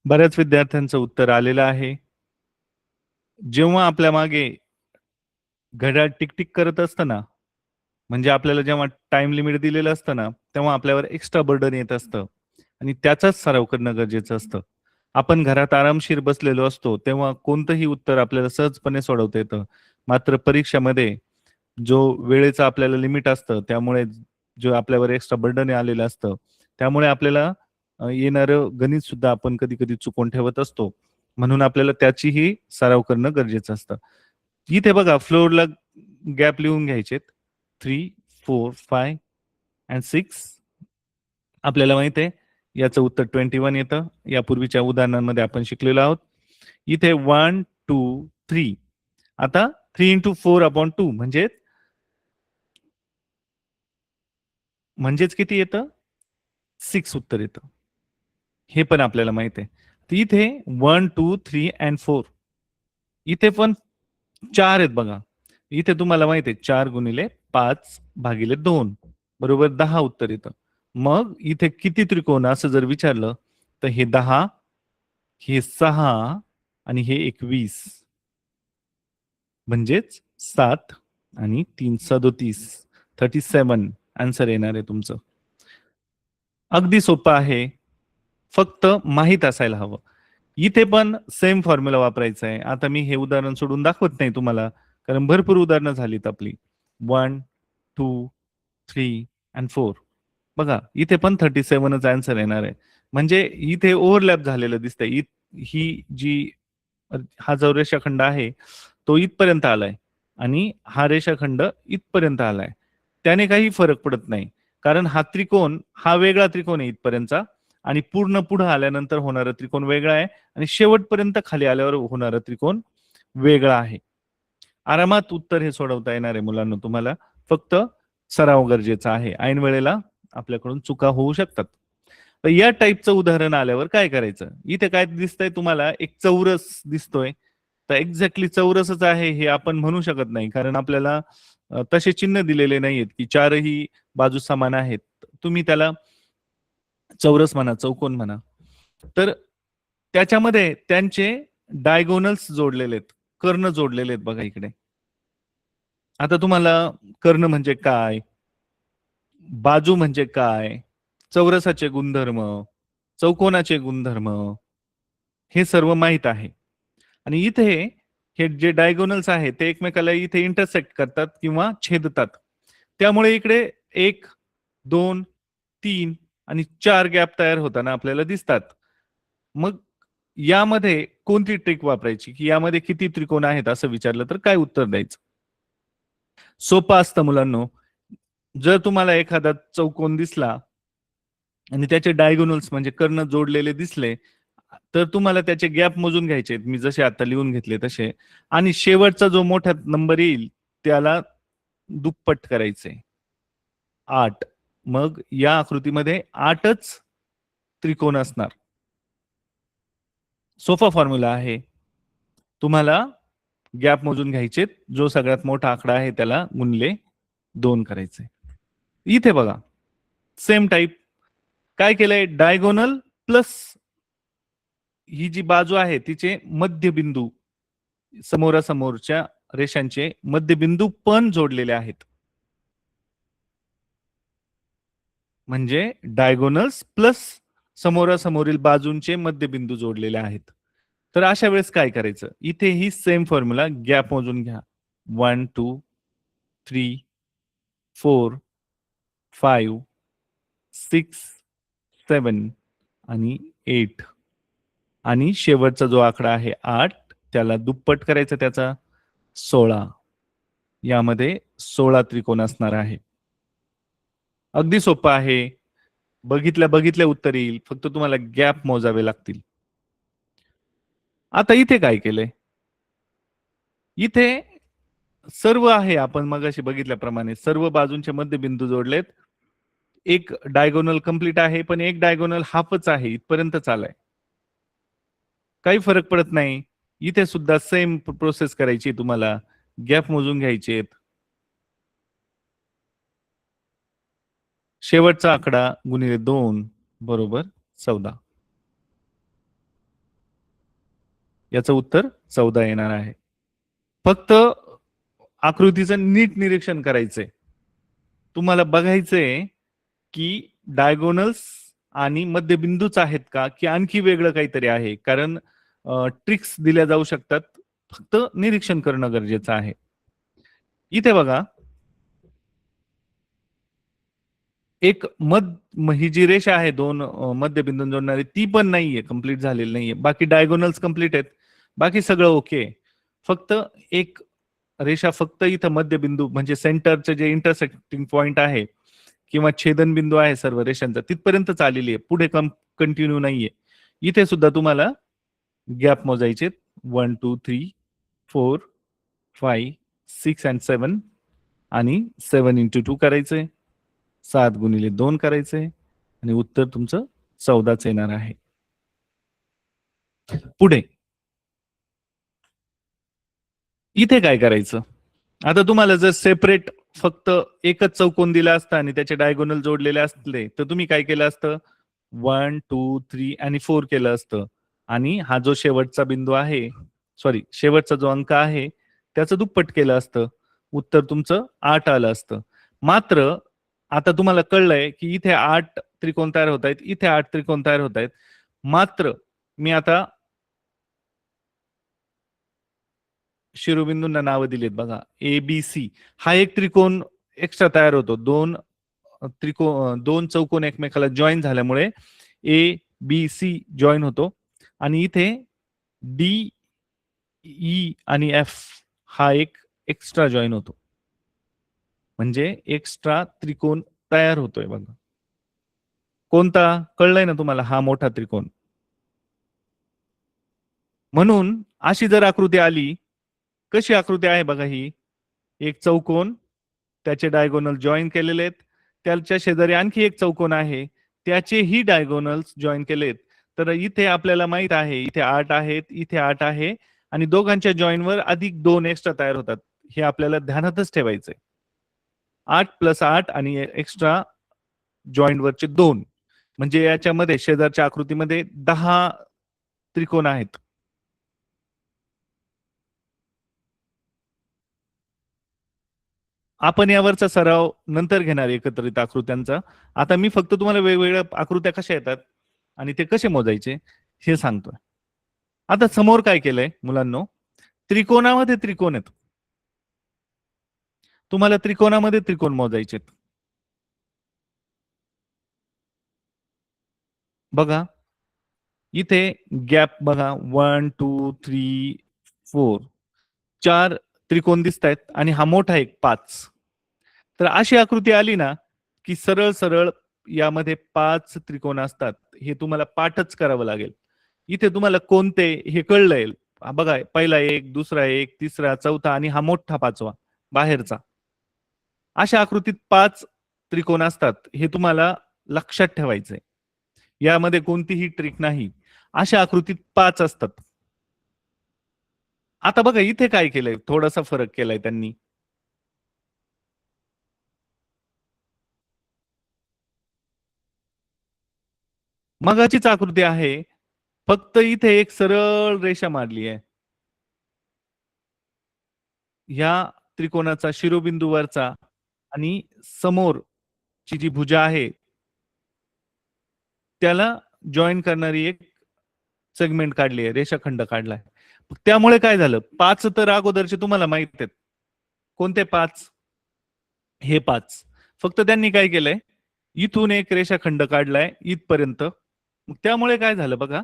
बऱ्याच विद्यार्थ्यांचं उत्तर आलेलं आहे. जेव्हा आपल्या मागे घड्याळ टिक-टिक करत असतं ना, म्हणजे आपल्याला जेव्हा टाइम लिमिट दिलेलं असतं ना, तेव्हा आपल्यावर एक्स्ट्रा बर्डन येत असतं आणि त्याचाच सराव करणं गरजेचं असतं. आपण घरात आरामशीर बसलेलो असतो, तेव्हा कोणतंही उत्तर आपल्याला सहजपणे सोडवता येतं. मात्र परीक्षेमध्ये जो वेळेचा आपल्याला लिमिट असतं, त्यामुळे जो आपल्यावर एक्स्ट्रा बर्डन आलेलं असतं, त्यामुळे आपल्याला येणारं गणित सुद्धा आपण कधी-कधी चुकवून ठेवत असतो. म्हणून आपल्याला त्याचीही सराव करणं गरजेचं असतं. इथे बघा फ्लोअरला गॅप लिहून घ्यायचे 3, 4, 5 अँड 6. आपल्याला माहित आहे याचं उत्तर 21 येतं. यापूर्वीच्या उदाहरणांमध्ये आपण शिकलेलो आहोत. इथे 1, 2, 3. आता 3 इंटू 4/2 म्हणजेच किती येतं? 6 उत्तर येतं. हे पण आपल्याला माहित आहे. तर इथे 1, 2, 3 अँड 4. इथे पण 4 आहेत बघा. इथे तुम्हाला माहित आहे 4 गुणिले 5 भागिले 2 बरोबर 10 उत्तर येतं. मग इथे किती त्रिकोण असं जर विचारलं तर हे 10, हे 6 आणि हे 21 म्हणजेच 7 आणि 3 37. 37 आन्सर येणार आहे तुमचं. अगदी सोपं आहे. फक्त माहित असायला हवं. इथे पण सेम फॉर्म्युला वापरायचा आहे. आता मी हे उदाहरण सोडून दाखवत नाही तुम्हाला, कारण भरपूर उदाहरणं झालीत आपली. 1, 2, 3 अँड 4. बघा इथे पण 37च आन्सर येणार आहे. म्हणजे इथे ओव्हरलॅप झालेलं दिसतंय. ही जी हा जो रेषाखंड आहे तो इथपर्यंत आलाय आणि हा रेषाखंड इथपर्यंत आलाय. त्याने काही फरक पडत नाही. कारण हा त्रिकोण हा वेगळा त्रिकोण आहे इथपर्यंतचा आणि पूर्ण पुढे आल्यानंतर होणारा त्रिकोण वेगळा आहे आणि शेवटपर्यंत खाली आल्यावर होणारा त्रिकोण वेगळा आहे. आरामात उत्तर हे सोडवता येणार आहे मुलांना तुम्हाला. फक्त सराव गरजेचा आहे. ऐन वेळेला आपल्याकडून चुका होऊ शकतात. तर या टाईपचं उदाहरण आल्यावर काय करायचं? इथे काय दिसतंय तुम्हाला? एक चौरस दिसतोय. तर एक्झॅक्टली चौरसच आहे हे आपण म्हणू शकत नाही. कारण आपल्याला तसे चिन्ह दिलेले नाहीयेत की चारही बाजू समान आहेत. तुम्ही त्याला चौरस म्हणा, चौकोन म्हणा. तर त्याच्यामध्ये त्यांचे डायगोनल्स जोडलेले आहेत. कर्ण जोडलेले आहेत बघा इकडे. आता तुम्हाला कर्ण म्हणजे काय? बाजू म्हणजे काय? चौरसाचे गुणधर्म, चौकोनाचे गुणधर्म हे सर्व माहित आहे. आणि इथे हे जे डायगोनल्स आहेत ते एकमेकाला इथे इंटरसेक्ट करतात किंवा छेदतात. त्यामुळे इकडे 1, 2, 3 आणि 4 गॅप तयार होताना आपल्याला दिसतात. मग यामध्ये कोणती ट्रिक वापरायची की यामध्ये किती त्रिकोण आहेत असं विचारलं तर काय उत्तर द्यायचं? सोपं असतं मुलांनो. जर तुम्हाला एखादा चौकोन दिसला आणि त्याचे डायगोनल्स म्हणजे कर्ण जोडलेले दिसले तर तुम्हाला त्याचे गॅप मोजून घ्यायचे. मी जसे आता लिहून घेतले तसे आणि शेवटचा जो मोठा नंबर येईल त्याला दुप्पट करायचे 8. मग या आकृतीमध्ये 8च त्रिकोण असणार. सोपा फॉर्म्युला आहे. तुम्हाला गॅप मोजून घ्यायचे. जो सगळ्यात मोठा आकडा आहे त्याला गुणले 2 करायचे. इथे बघा सेम टाईप काय केलंय? डायगोनल प्लस ही जी बाजू आहे तिचे मध्यबिंदू समोरासमोरच्या रेषांचे मध्यबिंदू पण जोडलेले आहेत. म्हणजे डायगोनल्स प्लस समोरासमोरील बाजूंचे मध्यबिंदू जोडलेले आहेत. तर अशा वेळेस काय करायचं? इथे ही सेम फॉर्म्युला गॅप मोजून घ्या. 1, 2, 3, 4, 5, 6, 7 आणि 8 आणि शेवटचा जो आकडा आहे 8 त्याला दुप्पट करायचं त्याचा 16. यामध्ये 16 त्रिकोण असणार आहे. अगदी सोपं आहे. बघितल्या बघितल्या उत्तर येईल. फक्त तुम्हाला गॅप मोजावे लागतील. आता इथे काय केलंय? इथे सर्व आहे आपण मगाशी बघितल्याप्रमाणे सर्व बाजूंचे मध्यबिंदू जोडलेत. एक डायगोनल कंप्लीट आहे पण एक डायगोनल हाफच आहे इथपर्यंत आलाय. काही फरक पडत नाही. इथे सुद्धा सेम प्रोसेस करायची तुम्हाला. गॅप मोजून घ्यायचे. शेवटचा आकडा गुणिले 2 बरोबर 14. याचं उत्तर 14 येणार आहे. फक्त आकृतीचं नीट निरीक्षण करायचंय. तुम्हाला बघायचंय की डायगोनल्स आणि मध्यबिंदूच आहेत का की आणखी वेगळं काहीतरी आहे. कारण ट्रिक्स दिल्या जाऊ शकतात. फक्त निरीक्षण करणं गरजेचं आहे. इथे बघा एक ही जी रेषा आहे दोन मध्यबिंदू जोडणारी ती पण नाहीये, कम्प्लीट झालेली नाहीये. बाकी डायगोनल्स कम्प्लीट आहेत, बाकी सगळं ओके. फक्त एक रेषा फक्त इथं मध्यबिंदू म्हणजे सेंटरचे जे इंटरसेक्टिंग पॉइंट आहे किंवा छेदनबिंदू आहे सर्व रेषांचा तिथपर्यंत आलेली आहे, पुढे कंटिन्यू नाहीये. इथे सुद्धा तुम्हाला गॅप मोजायचे 1 2 3 4 5 6 अँड 7 आणि 7 इंटू 2 करायचंय, 7 गुणिले 2 करायचंय आणि उत्तर तुमचं 14च येणार आहे. पुढे इथे काय करायचं? आता तुम्हाला जर सेपरेट फक्त एकच चौकोन दिला असता आणि त्याचे डायगोनल जोडलेले असले तर तुम्ही काय केलं असतं? 1 2 3 आणि 4 केलं असतं आणि हा जो शेवटचा बिंदू आहे, सॉरी शेवटचा जो अंक आहे त्याचं दुप्पट केलं असतं, उत्तर तुमचं 8 आलं असतं. मात्र आता तुम्हाला कळलंय की इथे 8 त्रिकोण तयार होत आहेत, इथे 8 त्रिकोण तयार होत आहेत. मात्र मी आता शिरोबिंदूंना नावं दिलीत बघा. ABC हा एक त्रिकोण एक्स्ट्रा तयार होतो. दोन चौकोन एकमेकाला जॉईन झाल्यामुळे ABC जॉईन होतो आणि इथे DE आणि F हा एक एक्स्ट्रा जॉईन होतो. म्हणजे एक्स्ट्रा त्रिकोण तयार होतोय बघा. कोणता कळलंय ना तुम्हाला? हा मोठा त्रिकोण. म्हणून अशी जर आकृती आली, कशी आकृती आहे बघा ही? एक चौकोन, त्याचे डायगोनल जॉईन केलेले आहेत, त्याच्या शेजारी आणखी एक चौकोन आहे, त्याचेही डायगोनल्स जॉईन केलेत. तर इथे आपल्याला माहित आहे इथे 8 आहेत, इथे 8 आहे आणि दोघांच्या जॉईनवर अधिक 2 एक्स्ट्रा तयार होतात. हे आपल्याला ध्यानातच ठेवायचंय. 8 + 8 आणि एक्स्ट्रा जॉईंट वरचे 2 म्हणजे याच्यामध्ये शेजारच्या आकृतीमध्ये 10 त्रिकोण आहेत. आपण यावरचा सराव नंतर घेणार एकत्रित आकृत्यांचा. आता मी फक्त तुम्हाला वेगवेगळ्या आकृत्या कशा येतात आणि ते कसे मोजायचे हे सांगतोय. आता समोर काय केलंय मुलांनो? त्रिकोणामध्ये त्रिकोण आहेत. तुम्हाला त्रिकोणामध्ये त्रिकोण मोजायचे. बघा इथे गॅप बघा 1 2 3 4 4 त्रिकोण दिसत आहेत आणि हा मोठा एक 5. तर अशी आकृती आली ना की सरळ सरळ यामध्ये 5 त्रिकोण असतात. हे तुम्हाला पाठच करावं लागेल. इथे तुम्हाला कोणते हे कळलंय. बघा पहिला एक, दुसरा एक, तिसरा, चौथा आणि हा मोठा 5वा बाहेरचा. अशा आकृतीत 5 त्रिकोण असतात. हे तुम्हाला लक्षात ठेवायचंय. यामध्ये कोणतीही ट्रिक नाही. अशा आकृतीत 5 असतात. आता बघा इथे काय केलंय? थोडासा फरक केलाय त्यांनी. मगाचीच आकृती आहे, फक्त इथे एक सरळ रेषा मारली आहे. ह्या त्रिकोणाचा शिरोबिंदूवरचा आणि समोरची जी भुजा आहे त्याला जॉईन करणारी एक सेगमेंट काढली आहे, रेषाखंड काढलाय. त्यामुळे काय झालं? 5 तर अगोदरचे तुम्हाला माहित आहेत. कोणते 5? हे 5. फक्त त्यांनी काय केलंय? इथून एक रेषाखंड काढलाय इथपर्यंत. त्यामुळे काय झालं बघा,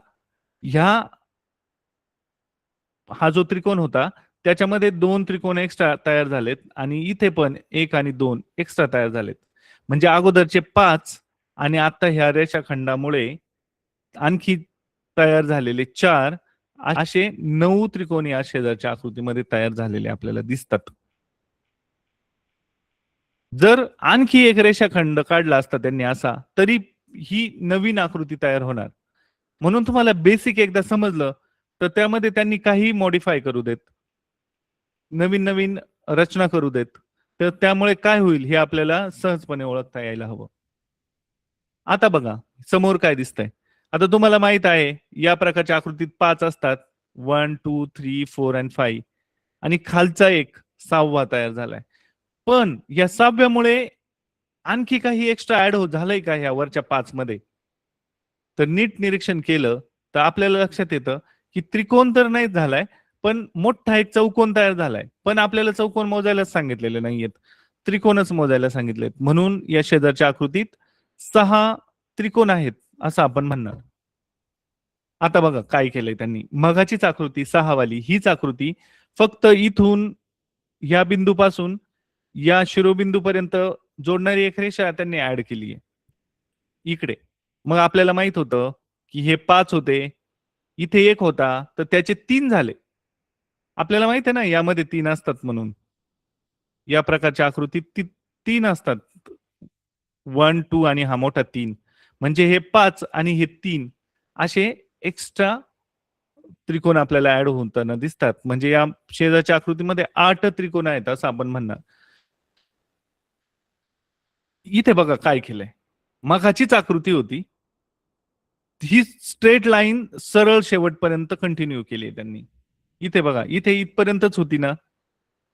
हा जो त्रिकोण होता त्याच्यामध्ये 2 त्रिकोण एक्स्ट्रा तयार झालेत आणि इथे पण 1 आणि 2 एक्स्ट्रा तयार झालेत. म्हणजे अगोदरचे 5 आणि आता ह्या रेषाखंडामुळे आणखी तयार झालेले 4 असे 9 त्रिकोण या शेजारच्या आकृतीमध्ये तयार झालेले आपल्याला दिसतात. जर आणखी एक रेषाखंड काढला असता त्यांनी असा, तरी ही नवीन आकृती तयार होणार. म्हणून तुम्हाला बेसिक एकदा समजलं तर त्यामध्ये त्यांनी काही मॉडिफाय करू देत, नवीन नवीन रचना करू देत, तर त्यामुळे काय होईल हे आपल्याला सहजपणे ओळखता यायला हवं. आता बघा समोर काय दिसतंय. आता तुम्हाला माहित आहे या प्रकारच्या आकृतीत 5 असतात. 1 2 3 4 आणि 5 आणि खालचा एक 6वा तयार झालाय. पण या 6व्यामुळे आणखी काही एक्स्ट्रा ऍड झालंय का ह्या वरच्या 5 मध्ये? तर नीट निरीक्षण केलं तर आपल्याला लक्षात येतं की त्रिकोण तर नाही झालाय, पण मोठा एक चौकोन तयार झालाय. पण आपल्याला चौकोन मोजायलाच सांगितलेले नाहीयेत, त्रिकोणच मोजायला सांगितलेत. म्हणून या शेजारच्या आकृतीत 6 त्रिकोण आहेत असं आपण म्हणणार. आता बघा काय केलंय त्यांनी. मगाचीच आकृती 6 वाली हीच आकृती फक्त इथून या बिंदूपासून या शिरोबिंदूपर्यंत जोडणारी एक रेषा त्यांनी ऍड केली आहे इकडे. मग आपल्याला माहित होतं की हे 5 होते, इथे 1 होता, तर त्याचे 3 झाले. आपल्याला माहित आहे ना यामध्ये 3 असतात म्हणून. या प्रकारच्या आकृतीत 3 असतात. 1 2 आणि हा मोठा 3. म्हणजे हे 5 आणि हे 3 असे एक्स्ट्रा त्रिकोण आपल्याला ऍड होताना दिसतात. म्हणजे या शेजारच्या आकृतीमध्ये 8 त्रिकोण आहेत असं आपण म्हणणार. इथे बघा काय केलंय. मगाचीच आकृती होती, ही स्ट्रेट लाईन सरळ शेवटपर्यंत कंटिन्यू केली आहे त्यांनी. इथे बघा, इथे इथपर्यंतच होती ना,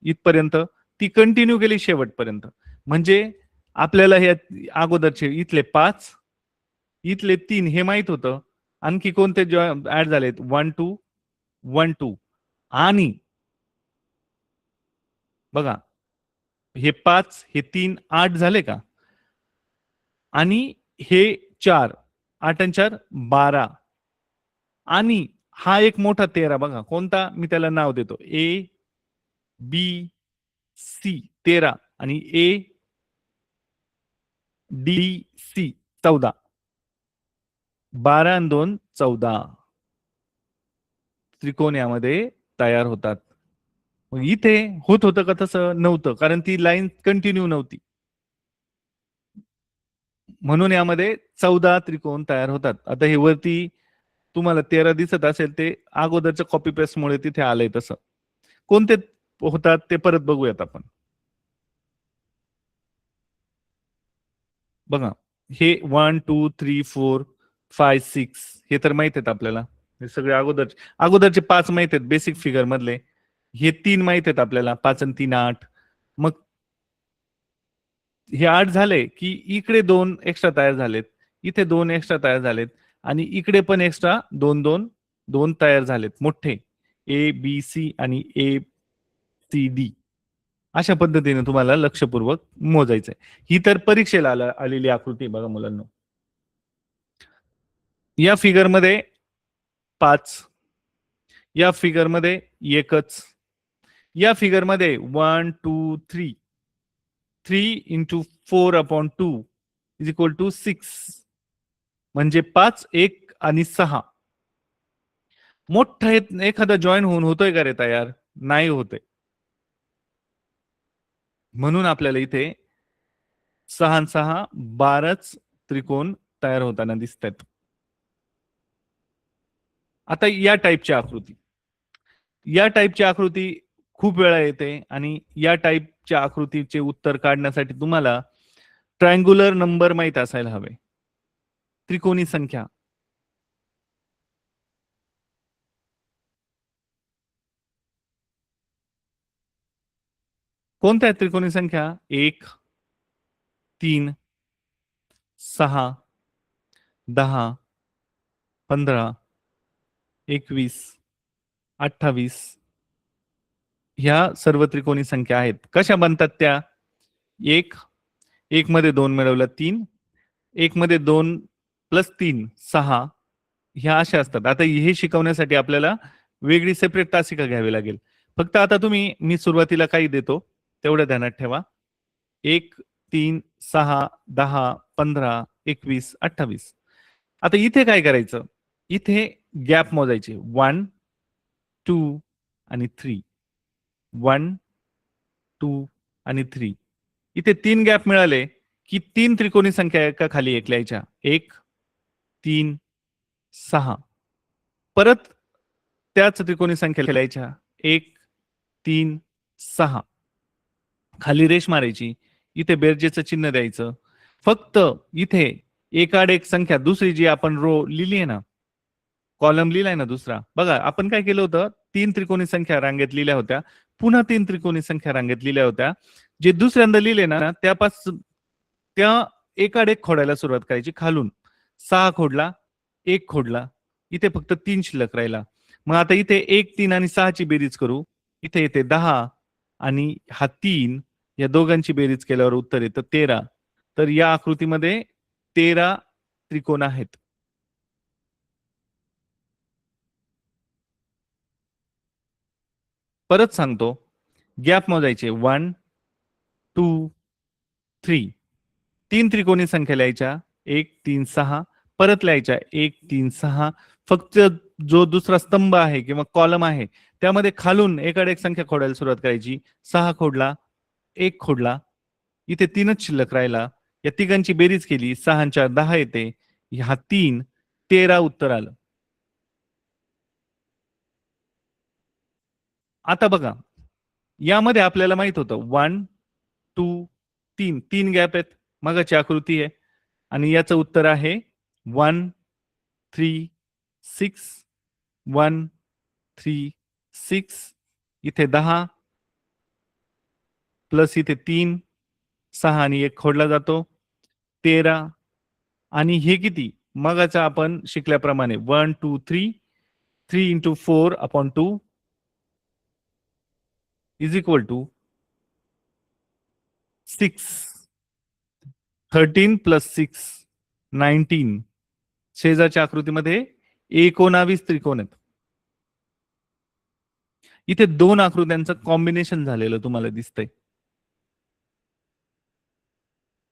इथपर्यंत ती कंटिन्यू केली शेवटपर्यंत. म्हणजे आपल्याला हे अगोदरचे इथले 5, इथले 3 हे माहित होतं. आणखी कोणते ऍड झालेत 1 2 1 2 आणि बघा हे 5 हे 3 8 झाले का? आणि हे 4 8 आणि 4 12 आणि हा एक मोठा 13 बघा कोणता, मी त्याला नाव देतो ए बी सी 13 आणि ए डी सी 14. 12 आणि 2 14 त्रिकोण यामध्ये तयार होतात. मग इथे होत होतं का? तसं नव्हतं, कारण ती लाईन कंटिन्यू नव्हती. म्हणून यामध्ये 14 त्रिकोण तयार होतात. आता हे वरती तुम्हाला 13 दिसत असेल ते अगोदरच्या कॉपी पेस्ट मुळे तिथे आलंय तसं. कोणते होतात ते परत बघूयात आपण. बघा हे 1 2 3 4 5 6 हे तर माहित आहेत आपल्याला. हे सगळे अगोदरचे 5 माहित आहेत बेसिक फिगर मधले. हे 3 माहित आहेत आपल्याला, 5 आणि 3 8. मग हे 8 झाले की इकडे 2 एक्स्ट्रा तयार झालेत, इथे 2 एक्स्ट्रा तयार झालेत आणि इकडे पण एक्स्ट्रा 2 2 2 तयार झालेत मोठे, ए बी सी आणि ए सी डी. अशा पद्धतीने तुम्हाला लक्षपूर्वक मोजायचंय. ही तर परीक्षेला आलेली आकृती बघा मुलांना. या फिगर मध्ये 5, या फिगर मध्ये एकच, या फिगर मध्ये 1 2 3 3 इंटू 4/2 इज इक्वल टू 6. म्हणजे 5 1 आणि 6. मोठं एखादा जॉईन होऊन होतोय का रे तयार? नाही होते. म्हणून आपल्याला इथे 6 आणि 6 12च त्रिकोण तयार होताना दिसतात. आता या टाईपची आकृती खूप वेळा येते आणि या टाईपच्या आकृतीचे उत्तर काढण्यासाठी तुम्हाला ट्रायंग्युलर नंबर माहित असायला हवे. त्रिकोणी संख्या. कोणत्या त्रिकोणी संख्या? 1 3 6 10 15 21 28 ह्या सर्व त्रिकोणी संख्या आहेत. कशा बनतात त्या? 1 मध्ये 2 मिळवलं 3, 1 मध्ये 2 प्लस 3 6 ह्या अशा असतात. आता हे शिकवण्यासाठी आपल्याला वेगळी सेपरेट तासिका घ्यावी लागेल. फक्त आता मी सुरुवातीला काही देतो तेवढं ध्यानात ठेवा. 1 3 6 10 15 21 28. आता इथे काय करायचं? इथे गॅप मोजायचे 1 2 आणि 3. 1 2 आणि 3. इथे 3 गॅप मिळाले की 3 त्रिकोणी संख्या एका खाली एक लिहायच्या. 1 3 6. परत त्याच त्रिकोणी संख्या लिहायच्या. 1 3 6. खाली रेष मारायची. इथे बेरजेचं चिन्ह द्यायचं. फक्त इथे एकाड एक संख्या दुसरी जी आपण रो लिहिली आहे ना, कॉलम लिहिलाय ना दुसरा, बघा आपण काय केलं होतं, 3 त्रिकोणी संख्या रांगेत लिहिल्या होत्या, पुन्हा 3 त्रिकोणी संख्या रांगेत लिहिल्या होत्या. जे दुसऱ्यांदा लिहिले ना त्या एकाड एक खोडायला सुरुवात करायची खालून. 6 खोडला, 1 खोडला, इथे फक्त 3 शिल्लक राहिला. मग आता इथे 1 3 आणि 6 ची बेरीज करू. इथे येते 10 आणि हा 3, या दोघांची बेरीज केल्यावर उत्तर येतं 13. तर या आकृतीमध्ये 13 त्रिकोण आहेत. परत सांगतो, गॅप मोजायचे 1 2 3. 3 त्रिकोणी संख्या लिहायच्या 1 3 6. परत लिहायच्या 1 3 6. फक्त जो दुसरा स्तंभ आहे किंवा कॉलम आहे त्यामध्ये खालून एकाड एक संख्या खोडायला सुरुवात करायची. 6 खोडला, 1 खोडला, इथे 3च शिल्लक राहिला. या तिघांची बेरीज केली, 6 आणि 4 10 येते. ह्या 3 13 उत्तर आलं. आता बघा, यामध्ये आपल्याला माहित होतं 1 2 3. 3 गॅप आहेत, मगाची आकृती आहे. आणि याचं उत्तर आहे 1 3 6 1 3 6. इथे 10 प्लस इथे 3 6 आणि 1 खोडला जातो 13. आणि हे किती? मगाचा आपण शिकल्याप्रमाणे 1 2 3. 3 into 4 upon 2 is equal to 6. 13 plus 6 19. शेजारच्या आकृतीमध्ये 19 त्रिकोण आहेत. इथे 2 आकृत्यांचं कॉम्बिनेशन झालेलं तुम्हाला दिसतंय.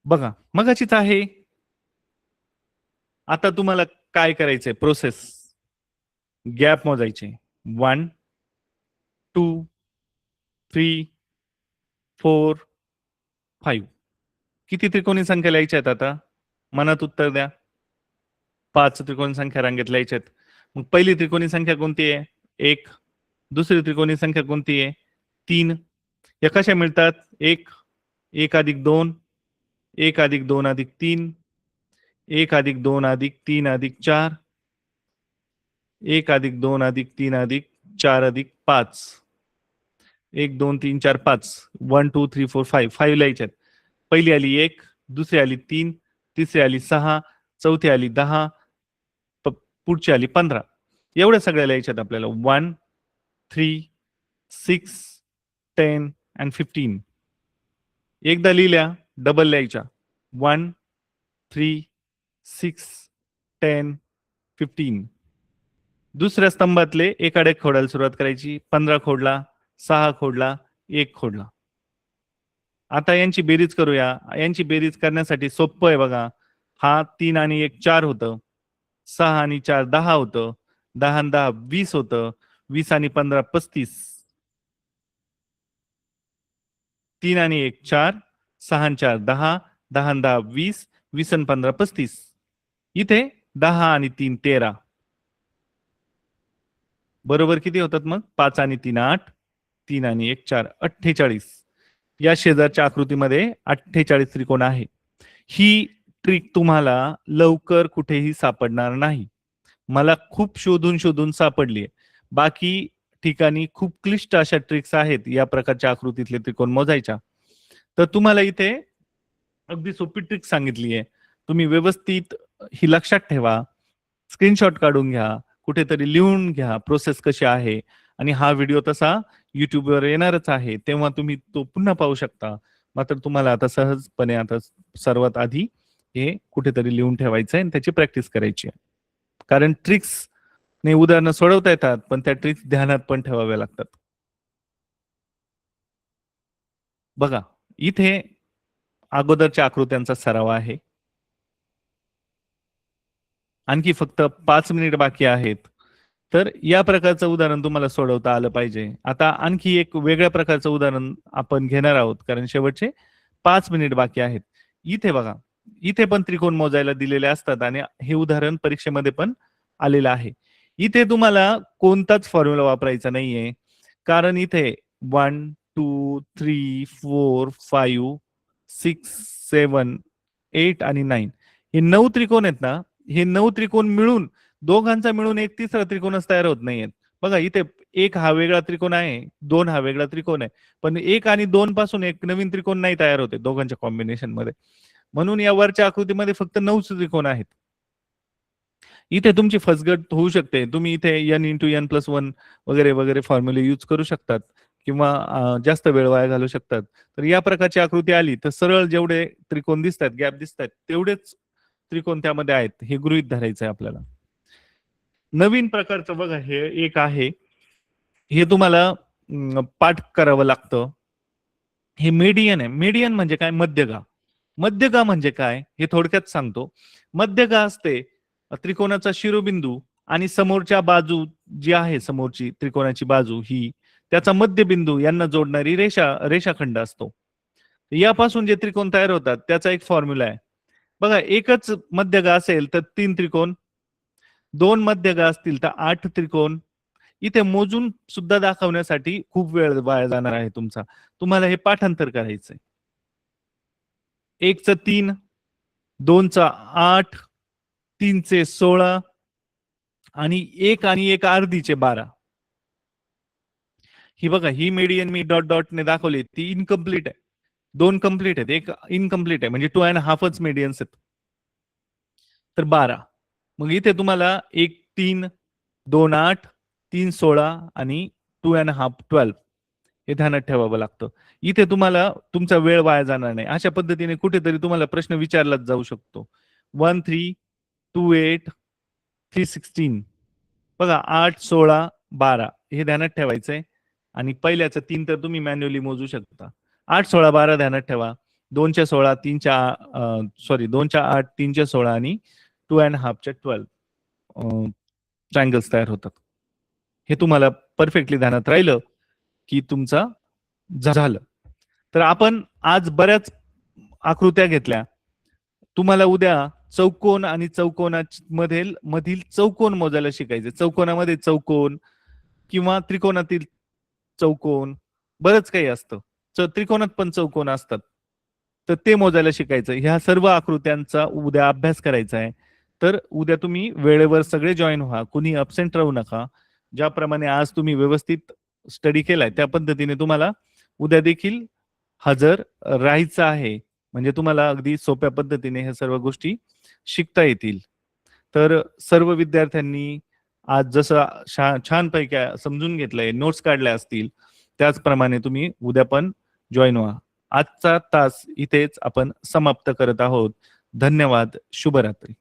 बघा, मगाचीच आहे. आता तुम्हाला काय करायचंय? प्रोसेस. गॅप मोजायचे 1 2 3 4 5. किती त्रिकोणी संख्या लिहायच्या आहेत आता? मनात उत्तर द्या. 5 त्रिकोणी संख्या रांगेत लिहायच्या आहेत. मग पहिली त्रिकोणी संख्या कोणती आहे? 1. दुसरी त्रिकोणी संख्या कोणती आहे? 3. या कशा मिळतात? 1 1 अधिक 2 1 अधिक 2 अधिक 3 1 अधिक 2 अधिक 3 अधिक 4 1 अधिक 2 अधिक 3 अधिक 4 अधिक 5. 1 2 3 4 5. 1 2 3 4 5. 5 लिहायचे आहेत. पहिली आली 1, दुसरी आली 3, तिसरी आली 6, चौथी आली 10, पुढची आली 15. एवढ्या सगळ्या लिहायच्या आहेत आपल्याला. 1 3 6 10 and 15. एकदा लिहिल्या डबल लिहायच्या. 1 3 6 10 15. दुसऱ्या स्तंभातले एकाड एक खोडायला सुरुवात करायची. 15 खोडला, 6 खोडला, 1 खोडला. आता यांची बेरीज करूया. यांची बेरीज करण्यासाठी सोपं आहे बघा. हा 3 आणि 1 4 होतं, 6 आणि 4 10 होतं, 10 आणि 10 20 होतं, 20 आणि 15 35. 3 आणि 1 4, 6 आणि 4 10, 10 आणि 10 20, 20 आणि 15 35. इथे 10 आणि 3 13. बरोबर किती होतात मग? 5 आणि 3 8, 3 आणि 1 4 48. या शेजारच्या आकृतीमध्ये 48 त्रिकोण आहे. ही ट्रिक तुम्हाला लवकर कुठेही सापडणार नाही. मला खूप शोधून शोधून सापडली. बाकी ठिकाणी खूप क्लिष्ट अशा ट्रिक्स आहेत या प्रकारच्या आकृतीतले त्रिकोण मोजायच्या. तर तुम्हाला इथे अगदी सोपी ट्रिक सांगितली आहे. तुम्ही व्यवस्थित ही लक्षात ठेवा, स्क्रीनशॉट काढून घ्या, कुठेतरी लिहून घ्या प्रोसेस कशी आहे. आणि हा व्हिडिओ तसा युट्यूबवर येणारच आहे, तेव्हा तुम्ही तो पुन्हा पाहू शकता. मात्र तुम्हाला आता सहजपणे आता सर्वात आधी हे कुठेतरी लिहून ठेवायचं आहे आणि त्याची प्रॅक्टिस करायची आहे. कारण ट्रिक्स ने उदाहरणं सोडवता येतात, पण त्या ट्रिक्स ध्यानात पण ठेवाव्या लागतात. बघा, इथे अगोदरच्या आकृत्यांचा सराव आहे. आणखी फक्त 5 मिनिट बाकी आहेत. तर या प्रकारचं उदाहरण तुम्हाला सोडवता आलं पाहिजे. आता आणखी एक वेगळ्या प्रकारचं उदाहरण आपण घेणार आहोत, कारण शेवटचे 5 मिनिट बाकी आहेत. इथे बघा, इथे पण त्रिकोण मोजायला दिलेले असतात आणि हे उदाहरण परीक्षेमध्ये पण आलेलं आहे. इथे तुम्हाला कोणताच फॉर्म्युला वापरायचा नाहीये, कारण इथे 1 2 3 4 5 6 7 8 आणि 9 हे 9 त्रिकोण आहेत ना. हे 9 त्रिकोण मिळून दोघांचा मिळून एक तिसरा त्रिकोणच तयार होत नाहीये. बघा, इथे 1 हा वेगळा त्रिकोण आहे, 2 हा वेगळा त्रिकोण आहे, पण 1 आणि 2 पासून एक नवीन त्रिकोण नाही तयार होते दोघांच्या कॉम्बिनेशन मध्ये. म्हणून या वरच्या आकृतीमध्ये फक्त 9 त्रिकोण आहेत. इथे तुमची फसगत होऊ शकते. तुम्ही इथे n × n+1 वगैरे वगैरे फॉर्म्युले यूज करू शकतात किंवा जास्त वेळ वाया घालू शकतात. तर या प्रकारची आकृती आली तर सरळ जेवढे त्रिकोण दिसतात, गॅप दिसतात, तेवढेच त्रिकोण त्यामध्ये आहेत हे गृहीत धरायचं आहे आपल्याला. नवीन प्रकारचं बघा हे एक आहे, हे तुम्हाला पाठ करावं लागतं. हे मीडियन आहे. मीडियन म्हणजे काय? मध्यगा. मध्यगा म्हणजे काय हे थोडक्यात सांगतो. मध्यगा असते त्रिकोणाचा शिरोबिंदू आणि समोरच्या बाजू जी आहे, समोरची त्रिकोणाची बाजू ही त्याचा मध्यबिंदू यांना जोडणारी रेषाखंड असतो. यापासून जे त्रिकोण तयार होतात त्याचा एक फॉर्म्युला आहे बघा. एकच मध्यगा असेल तर 3 त्रिकोण, 2 मध्यगा असतील तर 8 त्रिकोण. इथे मोजून सुद्धा दाखवण्यासाठी खूप वेळ वाया जाणार आहे तुमचा. तुम्हाला हे पाठांतर करायचंय. 1 च 3, 2 चा 8, 3 चे 16 आणि 1 अर्धीचे 12. ही बघा, ही मीडियन मी डॉट डॉट ने दाखवली ती इनकम्प्लीट आहे. 2 कंप्लीट आहेत, एक इनकम्प्लीट आहे, म्हणजे 2.5च मीडियन्स आहेत. तर 12. मग इथे तुम्हाला 1 3, 2 8, 3 16 आणि 2.5 12 हे ध्यानात ठेवावं लागतं. इथे तुम्हाला तुमचा वेळ वाया जाणार नाही. अशा पद्धतीने कुठेतरी तुम्हाला प्रश्न विचारलाच जाऊ शकतो. 1 3, 2 8, 3 16 बघा, 8 16 12 हे ध्यानात ठेवायचंय. आणि पहिल्याचं 3 तर तुम्ही मॅन्युअली मोजू शकता. 8 16 12 ध्यानात ठेवा. 2 च्या 16, 3 च्या 2 च्या 8, 3 च्या 16 आणि 2.5 च्या 12 ट्रायंगल्स तयार होतात. हे तुम्हाला परफेक्टली ध्यानात राहिलं की तुमचा झालं. तर आपण आज बऱ्याच आकृत्या घेतल्या. तुम्हाला उद्या चौकोन आणि मधील चौकोन मोजायला शिकायचे. चौकोनामध्ये चौकोन किंवा त्रिकोणातील चौकोन बरंच काही असतं. त्रिकोणात पण चौकोन असतात, तर ते मोजायला शिकायचं. ह्या सर्व आकृत्यांचा उद्या अभ्यास करायचा आहे. तर उद्या तुम्ही वेळेवर सगळे जॉईन व्हा, कुणी अब्सेंट राहू नका. ज्याप्रमाणे आज तुम्ही व्यवस्थित स्टडी केलाय त्या पद्धतीने तुम्हाला उद्या देखील हजर राहायचं आहे. म्हणजे तुम्हाला अगदी सोप्या पद्धतीने ह्या सर्व गोष्टी शिकता येतील. तर सर्व विद्यार्थ्यांनी आज जसं छानपैकी समजून घेतलंय, नोट्स काढल्या असतील, त्याचप्रमाणे तुम्ही उद्या पण जॉईन व्हा. आजचा तास इथेच आपण समाप्त करत आहोत. धन्यवाद. शुभरात्री.